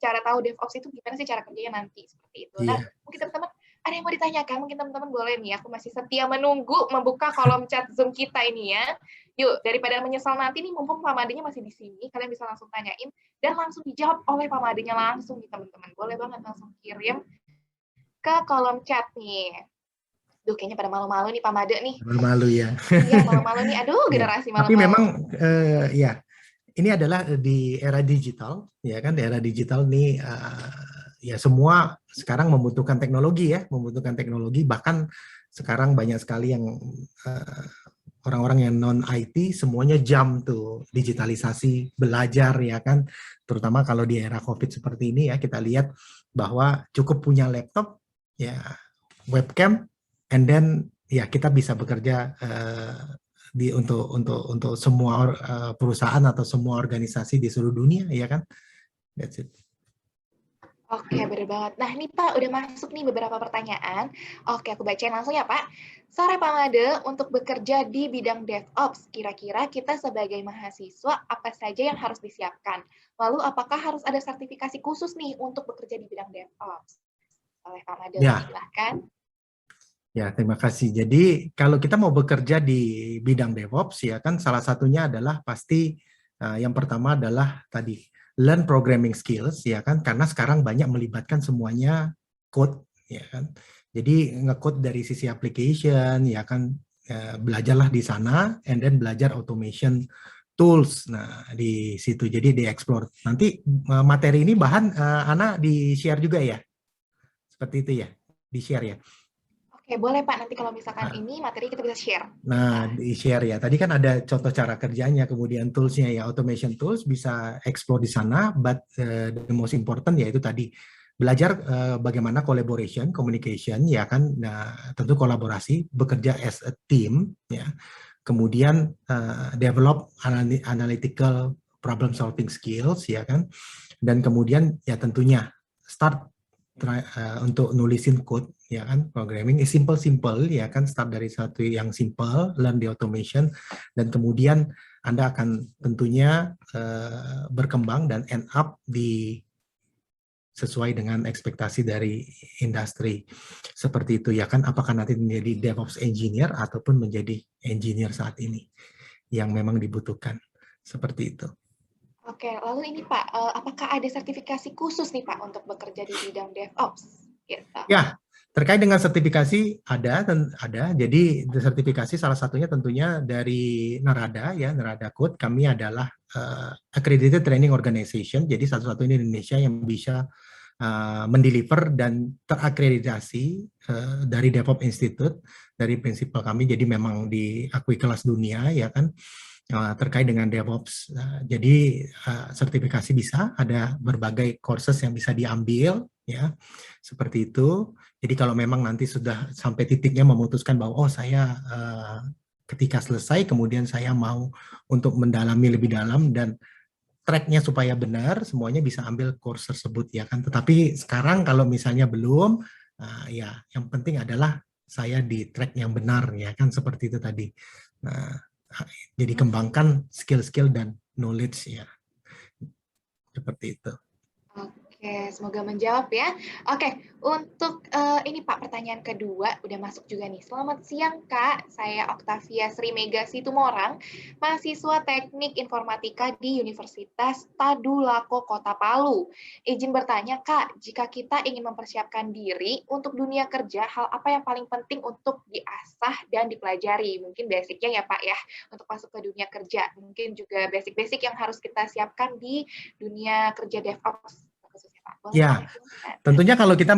cara tahu DevOps itu gimana sih cara kerjanya nanti seperti itu. Nah, mungkin teman-teman ada yang mau ditanyakan, mungkin teman-teman boleh nih, aku masih setia menunggu membuka kolom chat Zoom kita ini ya. Yuk, daripada menyesal nanti nih, mumpung Pak Madenya masih di sini, kalian bisa langsung tanyain dan langsung dijawab oleh Pak Madenya langsung nih teman-teman. Boleh banget langsung kirim ke kolom chat nih. Duh, kayaknya pada malu-malu nih Pak Made nih. Malu-malu ya. Iya, malu-malu nih. Aduh, generasi malu-malu. Tapi memang ya, ini adalah di era digital, ya kan, di era digital nih ya semua sekarang membutuhkan teknologi ya, membutuhkan teknologi, bahkan sekarang banyak sekali yang orang-orang yang non IT semuanya jump tuh digitalisasi, belajar ya kan, terutama kalau di era COVID seperti ini ya, kita lihat bahwa cukup punya laptop ya, webcam, and then ya kita bisa bekerja untuk semua perusahaan atau semua organisasi di seluruh dunia ya kan. That's it. Oke, bener banget. Nah, ini Pak, udah masuk nih beberapa pertanyaan. Oke, aku bacain langsung ya, Pak. Sore Pak Made, untuk bekerja di bidang DevOps, kira-kira kita sebagai mahasiswa apa saja yang harus disiapkan? Lalu, apakah harus ada sertifikasi khusus nih untuk bekerja di bidang DevOps? Oleh Pak Made, ya. silahkan. Ya, terima kasih. Jadi, kalau kita mau bekerja di bidang DevOps, ya kan, salah satunya adalah pasti yang pertama adalah tadi learn programming skills ya kan, karena sekarang banyak melibatkan semuanya code ya kan. Jadi nge-code dari sisi application ya kan, belajarlah di sana, and then belajar automation tools. Nah, di situ jadi di-explore. Nanti materi ini bahan Ana di-share juga ya. Seperti itu ya, di-share ya. Oke, boleh Pak, nanti kalau misalkan Nah, ini materi kita bisa share. nah, di-share ya. Tadi kan ada contoh cara kerjanya, kemudian toolsnya ya, automation tools bisa explore di sana, but the most important yaitu tadi belajar bagaimana collaboration, communication, ya kan, nah, tentu kolaborasi, bekerja as a team, ya. Kemudian develop analytical problem solving skills, ya kan, dan kemudian ya tentunya start untuk nulisin code, ya kan, programming is simple ya kan, start dari satu yang simple, learn the automation, dan kemudian Anda akan tentunya berkembang dan end up di sesuai dengan ekspektasi dari industri seperti itu, ya kan, apakah nanti menjadi DevOps engineer ataupun menjadi engineer saat ini yang memang dibutuhkan seperti itu. Oke, lalu ini Pak, apakah ada sertifikasi khusus nih Pak untuk bekerja di bidang DevOps? Gitu. Ya, terkait dengan sertifikasi ada. Jadi sertifikasi salah satunya tentunya dari Narada ya, Narada Code. Kami adalah accredited training organization. Jadi satu-satunya di Indonesia yang bisa mendeliver dan terakreditasi dari DevOps Institute dari prinsipal kami. Jadi memang diakui kelas dunia ya kan. Terkait dengan DevOps. Jadi sertifikasi bisa, ada berbagai courses yang bisa diambil, ya seperti itu. Jadi kalau memang nanti sudah sampai titiknya memutuskan bahwa saya ketika selesai kemudian saya mau untuk mendalami lebih dalam dan tracknya supaya benar, semuanya bisa ambil course tersebut ya kan. Tetapi sekarang kalau misalnya belum, ya yang penting adalah saya di track yang benar ya kan, seperti itu tadi. Nah, jadi kembangkan skill-skill dan knowledge ya, seperti itu. Oke, semoga menjawab ya. Oke, untuk ini Pak, pertanyaan kedua udah masuk juga nih. Selamat siang Kak, saya Octavia Sri Mega Situmorang, mahasiswa Teknik Informatika di Universitas Tadulako Kota Palu. Izin bertanya Kak, jika kita ingin mempersiapkan diri untuk dunia kerja, hal apa yang paling penting untuk diasah dan dipelajari? Mungkin basicnya ya Pak ya, untuk masuk ke dunia kerja. Mungkin juga basic-basic yang harus kita siapkan di dunia kerja DevOps. Ya, tentunya kalau kita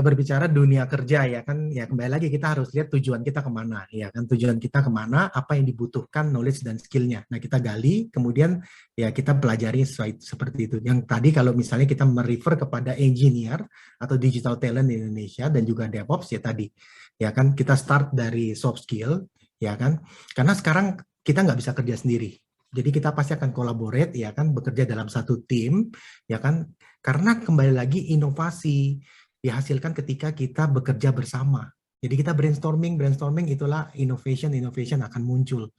berbicara dunia kerja ya kan, ya kembali lagi kita harus lihat tujuan kita kemana, ya kan, tujuan kita kemana, apa yang dibutuhkan knowledge dan skillnya. Nah kita gali, kemudian ya kita pelajari seperti itu. Yang tadi kalau misalnya kita merefer kepada engineer atau digital talent di Indonesia dan juga DevOps ya tadi, ya kan kita start dari soft skill, ya kan, karena sekarang kita nggak bisa kerja sendiri. Jadi kita pasti akan collaborate, ya kan, bekerja dalam satu tim, ya kan, karena kembali lagi inovasi dihasilkan ketika kita bekerja bersama. Jadi kita brainstorming itulah innovation akan muncul.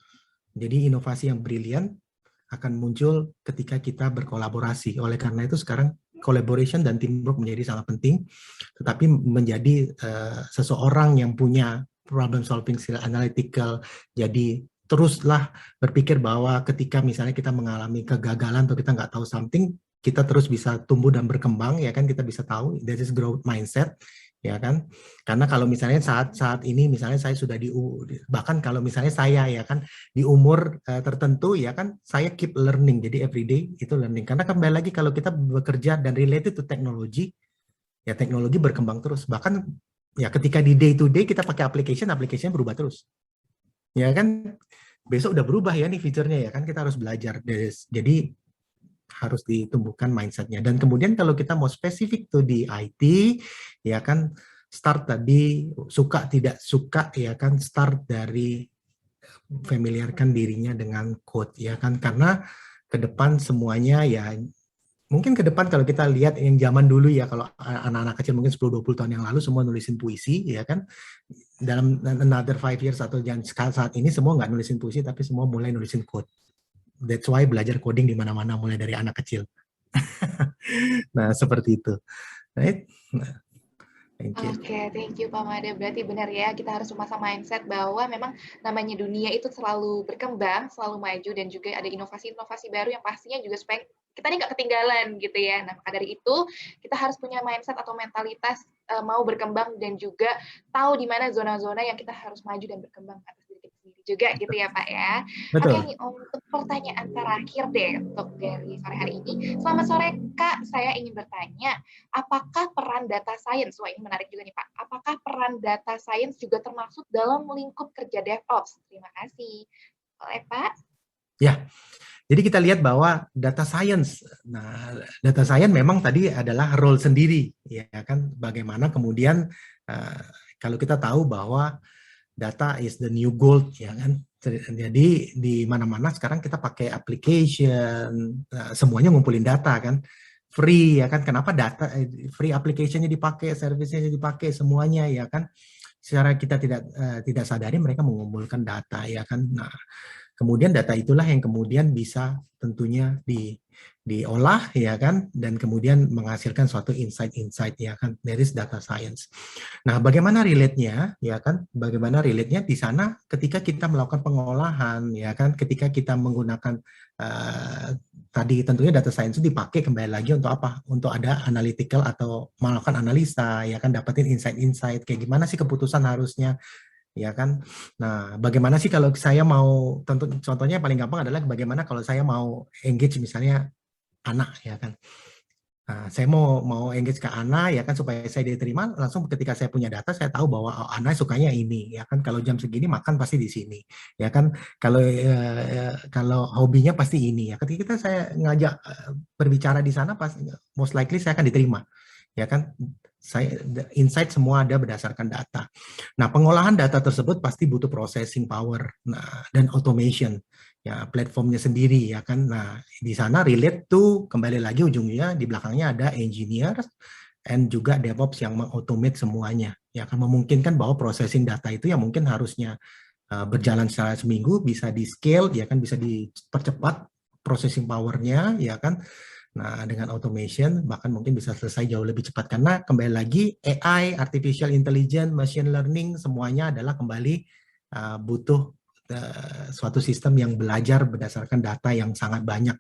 Jadi inovasi yang brilian akan muncul ketika kita berkolaborasi. Oleh karena itu sekarang collaboration dan teamwork menjadi sangat penting, tetapi menjadi seseorang yang punya problem solving skill analytical, jadi teruslah berpikir bahwa ketika misalnya kita mengalami kegagalan atau kita nggak tahu something, kita terus bisa tumbuh dan berkembang, ya kan, kita bisa tahu, that is growth mindset, ya kan, karena kalau misalnya saat ini misalnya saya sudah bahkan kalau misalnya saya ya kan di umur tertentu ya kan, saya keep learning, jadi everyday itu learning, karena kembali lagi kalau kita bekerja dan related to teknologi, ya teknologi berkembang terus, bahkan ya ketika di day to day kita pakai application berubah terus, ya kan, besok udah berubah ya nih fiturnya, ya kan, kita harus belajar. Jadi harus ditumbuhkan mindsetnya. Dan kemudian kalau kita mau spesifik tuh di IT, ya kan, start tadi suka tidak suka, ya kan, start dari familiarkan dirinya dengan code, ya kan, karena ke depan semuanya ya mungkin ke depan kalau kita lihat yang zaman dulu ya, kalau anak-anak kecil mungkin 10-20 tahun yang lalu semua nulisin puisi, ya kan, dalam another 5 years atau saat ini semua nggak nulisin puisi tapi semua mulai nulisin code. That's why belajar coding di mana-mana mulai dari anak kecil. Nah, seperti itu. Right? Nah, thank you. Oke, thank you Pak Made. Berarti benar ya, kita harus memasang mindset bahwa memang namanya dunia itu selalu berkembang, selalu maju, dan juga ada inovasi-inovasi baru yang pastinya juga supaya kita ini nggak ketinggalan gitu ya. Nah, maka dari itu kita harus punya mindset atau mentalitas mau berkembang dan juga tahu di mana zona-zona yang kita harus maju dan berkembang atas diri kita sendiri juga gitu ya Pak ya. Oke Betul. nih, untuk pertanyaan terakhir deh untuk dari sore hari ini. Selamat sore Kak, saya ingin bertanya, apakah peran data science, wah ini menarik juga nih Pak, apakah peran data science juga termasuk dalam lingkup kerja DevOps? Terima kasih. Boleh Pak? Ya, jadi kita lihat bahwa data science, nah data science memang tadi adalah role sendiri, ya kan? Bagaimana kemudian kalau kita tahu bahwa data is the new gold, ya kan? Jadi di mana-mana sekarang kita pakai application, semuanya ngumpulin data kan, free ya kan? Kenapa data free application-nya dipakai, service-nya dipakai, semuanya ya kan? Secara kita tidak sadari mereka mengumpulkan data ya kan. Nah, kemudian data itulah yang kemudian bisa tentunya diolah ya kan, dan kemudian menghasilkan suatu insight-insight ya kan, dari data science. Nah, bagaimana relate-nya ya kan? Bagaimana relate-nya di sana ketika kita melakukan pengolahan ya kan, ketika kita menggunakan tadi tentunya data science itu dipakai kembali lagi untuk apa? Untuk ada analytical atau melakukan analisa ya kan, dapetin insight-insight kayak gimana sih keputusan harusnya ya kan. Nah, bagaimana sih kalau saya mau, tentu contohnya yang paling gampang adalah bagaimana kalau saya mau engage misalnya anak ya kan. Nah, saya mau engage ke Ana ya kan supaya saya diterima, langsung ketika saya punya data saya tahu bahwa oh, Ana sukanya ini ya kan, kalau jam segini makan pasti di sini ya kan, kalau hobinya pasti ini ya. Ketika saya ngajak berbicara di sana pasti most likely saya akan diterima ya kan. Saya insight semua ada berdasarkan data. Nah, pengolahan data tersebut pasti butuh processing power, nah, dan automation ya, platformnya sendiri ya kan. Nah, di sana relate to kembali lagi ujungnya di belakangnya ada engineer and juga DevOps yang mengautomate semuanya ya, akan memungkinkan bahwa processing data itu yang mungkin harusnya berjalan secara seminggu bisa di scale ya kan, bisa dipercepat processing powernya ya kan. Nah, dengan automation bahkan mungkin bisa selesai jauh lebih cepat, karena kembali lagi AI, artificial intelligence, machine learning semuanya adalah kembali butuh suatu sistem yang belajar berdasarkan data yang sangat banyak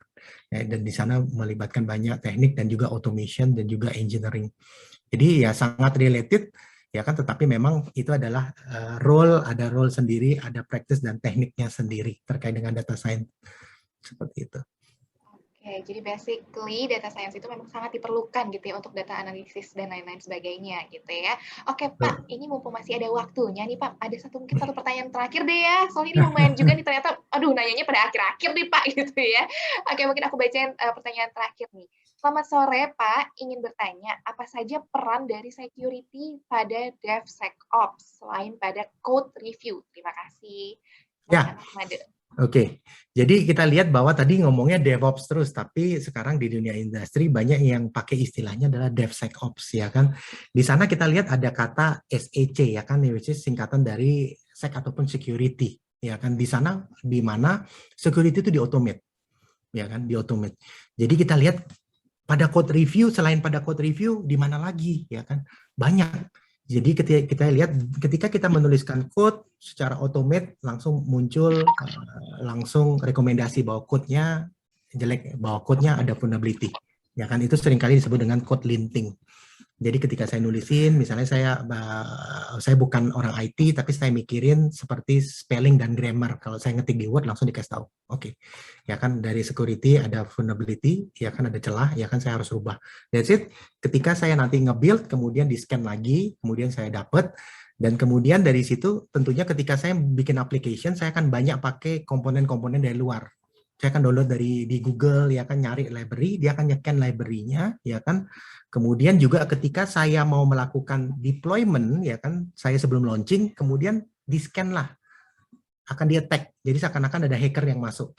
ya, dan di sana melibatkan banyak teknik dan juga automation dan juga engineering. Jadi ya sangat related ya kan, tetapi memang itu adalah ada role sendiri, ada practice dan tekniknya sendiri terkait dengan data science seperti itu. Oke, jadi basically data science itu memang sangat diperlukan gitu ya untuk data analisis dan lain-lain sebagainya gitu ya. Oke Pak, ini mumpung masih ada waktunya nih Pak, ada mungkin satu pertanyaan terakhir deh ya, soalnya ini lumayan juga nih ternyata, aduh nanyanya pada akhir-akhir nih Pak gitu ya. Oke, mungkin aku bacain pertanyaan terakhir nih. Selamat sore Pak, ingin bertanya apa saja peran dari security pada DevSecOps selain pada code review? Terima kasih. Ya. Oke, jadi kita lihat bahwa tadi ngomongnya DevOps terus, tapi sekarang di dunia industri banyak yang pakai istilahnya adalah DevSecOps ya kan. Di sana kita lihat ada kata SEC ya kan, which is singkatan dari Sec ataupun security ya kan. Di sana di mana security itu di-automate ya kan, di-automate. Jadi kita lihat pada code review, selain pada code review di mana lagi ya kan, banyak. Jadi ketika kita lihat, ketika kita menuliskan code secara automate langsung muncul langsung rekomendasi bahwa code-nya jelek, bahwa code-nya ada vulnerability. Ya kan, itu seringkali disebut dengan code linting. Jadi ketika saya nulisin, misalnya saya bukan orang IT, tapi saya mikirin seperti spelling dan grammar. Kalau saya ngetik di Word langsung dikasih tahu. Oke, ya kan, dari security ada vulnerability, ya kan ada celah, ya kan saya harus rubah. That's it. Ketika saya nanti nge-build, kemudian di-scan lagi, kemudian saya dapat, dan kemudian dari situ tentunya ketika saya bikin application, saya akan banyak pakai komponen-komponen dari luar. Saya akan download di Google, ya kan, nyari library, dia akan nge-scan library-nya, ya kan. Kemudian juga ketika saya mau melakukan deployment, ya kan, saya sebelum launching, kemudian di-scan lah, akan di-attack. Jadi seakan-akan ada hacker yang masuk.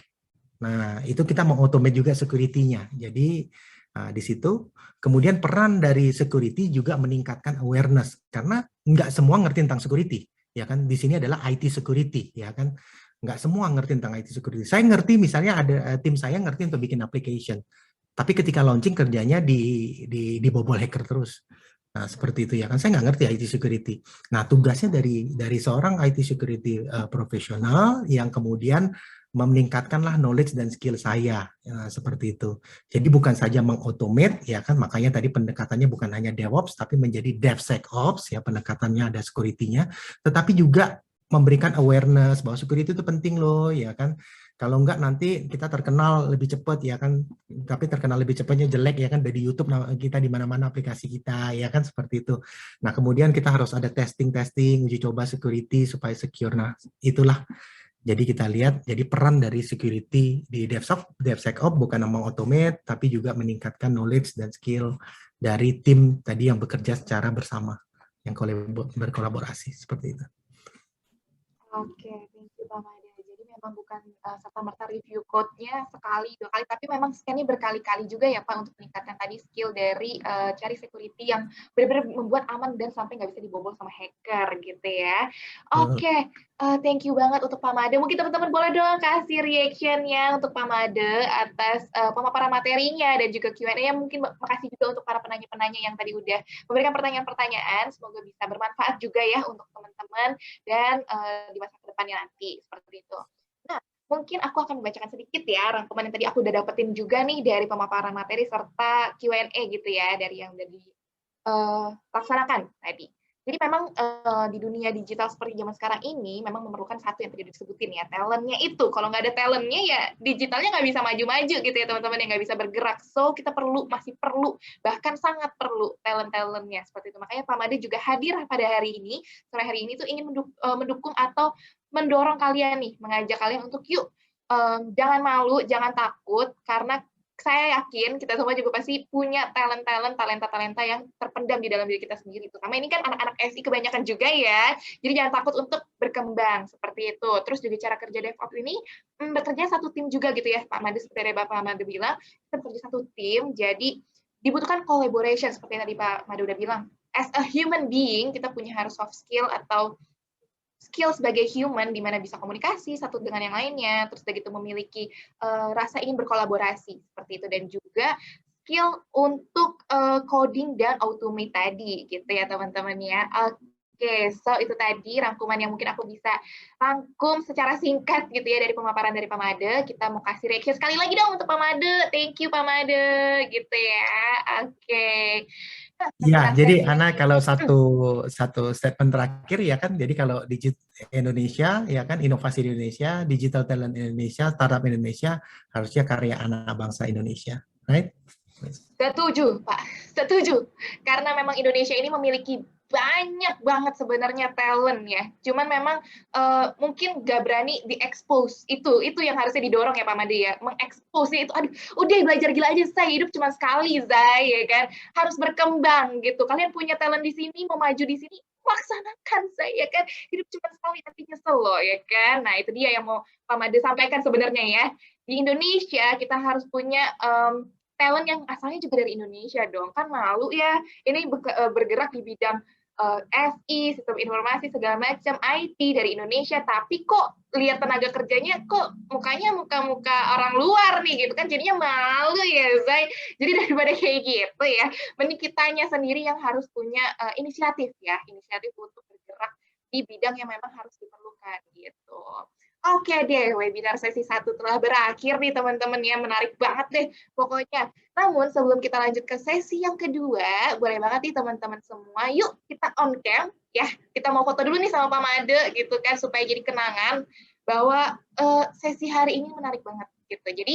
Nah, itu kita mau-automate juga security-nya. Jadi di situ, kemudian peran dari security juga meningkatkan awareness, karena nggak semua ngerti tentang security, ya kan. Di sini adalah IT security, ya kan. Nggak semua ngerti tentang IT security. Saya ngerti, misalnya ada tim saya ngerti untuk bikin application, tapi ketika launching kerjanya dibobol hacker terus. Nah, seperti itu ya kan, saya nggak ngerti IT security. Nah, tugasnya dari seorang IT security profesional yang kemudian meningkatkanlah knowledge dan skill saya, seperti itu. Jadi bukan saja mengautomate ya kan, makanya tadi pendekatannya bukan hanya DevOps tapi menjadi DevSecOps ya, pendekatannya ada security-nya, tetapi juga memberikan awareness bahwa security itu penting loh, ya kan. Kalau enggak nanti kita terkenal lebih cepat, ya kan. Tapi terkenal lebih cepatnya jelek, ya kan. Dari YouTube kita di mana-mana aplikasi kita, ya kan, seperti itu. Nah, kemudian kita harus ada testing, uji coba security supaya secure. Nah, itulah. Jadi kita lihat, jadi peran dari security di DevSecOps bukan mau automate, tapi juga meningkatkan knowledge dan skill dari tim tadi yang bekerja secara bersama, yang berkolaborasi, seperti itu. Oke, thank you Pak Made. Jadi memang bukan serta-merta review code-nya sekali, 2 kali, tapi memang scan-nya berkali-kali juga ya Pak untuk meningkatkan tadi skill dari cari security yang benar-benar membuat aman dan sampai nggak bisa dibobol sama hacker gitu ya. Oke, thank you banget untuk Pak Made. Mungkin teman-teman boleh dong kasih reaction-nya untuk Pak Made atas pemaparan materinya dan juga Q&A-nya. Mungkin makasih juga untuk para penanya-penanya yang tadi udah memberikan pertanyaan-pertanyaan. Semoga bisa bermanfaat juga ya untuk teman-teman dan di masa kedepannya nanti seperti itu. Nah, mungkin aku akan membacakan sedikit ya rangkuman yang tadi aku udah dapetin juga nih dari pemaparan materi serta Q&A gitu ya dari yang udah dilaksanakan tadi. Jadi memang di dunia digital seperti zaman sekarang ini memang memerlukan satu yang tadi disebutin ya, talentnya itu. Kalau nggak ada talentnya ya digitalnya nggak bisa maju-maju gitu ya teman-teman, yang nggak bisa bergerak. So kita masih perlu, bahkan sangat perlu talent-talentnya seperti itu. Makanya Pak Made juga hadir pada hari ini, sore hari ini tuh ingin mendukung atau mendorong kalian nih, mengajak kalian untuk yuk jangan malu, jangan takut, karena saya yakin kita semua juga pasti punya talenta-talenta yang terpendam di dalam diri kita sendiri. Terutama ini kan anak-anak SI kebanyakan juga ya. Jadi jangan takut untuk berkembang seperti itu. Terus juga cara kerja DevOps ini bekerja satu tim juga gitu ya, Pak Made, seperti Bapak Made bilang, kita bekerja satu tim. Jadi dibutuhkan collaboration seperti yang tadi Pak Made udah bilang. As a human being, kita punya harus soft skill atau skill sebagai human di mana bisa komunikasi satu dengan yang lainnya, terus begitu memiliki rasa ingin berkolaborasi seperti itu, dan juga skill untuk coding dan automate tadi gitu ya teman-teman ya. Oke, so itu tadi rangkuman yang mungkin aku bisa rangkum secara singkat gitu ya dari pemaparan dari Pak Made. Kita mau kasih reaction sekali lagi dong untuk Pak Made. Thank you Pak Made gitu ya. Oke. Ya, jadi Ana kalau satu statement terakhir ya kan, jadi kalau Indonesia ya kan, inovasi di Indonesia, digital talent Indonesia, startup Indonesia, harusnya karya anak bangsa Indonesia, right? Setuju, Pak. Setuju. Karena memang Indonesia ini memiliki banyak banget sebenarnya talent ya. Cuman memang mungkin gak berani diekspos. Itu yang harusnya didorong ya Pak Made ya. Mengeksposnya itu, aduh, udah belajar gila aja, Zai. Hidup cuma sekali, Zai, ya kan. Harus berkembang gitu. Kalian punya talent di sini, mau maju di sini, laksanakan, Zai, ya kan. Hidup cuma sekali, nanti nyesel loh, ya kan. Nah, itu dia yang mau Pak Made sampaikan sebenarnya ya. Di Indonesia, kita harus punya talent yang asalnya juga dari Indonesia dong, kan malu ya, ini bergerak di bidang SI, sistem informasi, segala macam, IT dari Indonesia, tapi kok lihat tenaga kerjanya kok mukanya muka-muka orang luar nih gitu kan, jadinya malu ya Zai. Jadi daripada kayak gitu ya, mending kitanya sendiri yang harus punya inisiatif ya, inisiatif untuk bergerak di bidang yang memang harus diperlukan gitu. Oke deh, webinar sesi 1 telah berakhir nih teman-teman ya, menarik banget deh pokoknya. Namun sebelum kita lanjut ke sesi yang kedua, boleh banget nih teman-teman semua, yuk kita on cam ya, kita mau foto dulu nih sama Pak Made gitu kan, supaya jadi kenangan bahwa sesi hari ini menarik banget gitu. Jadi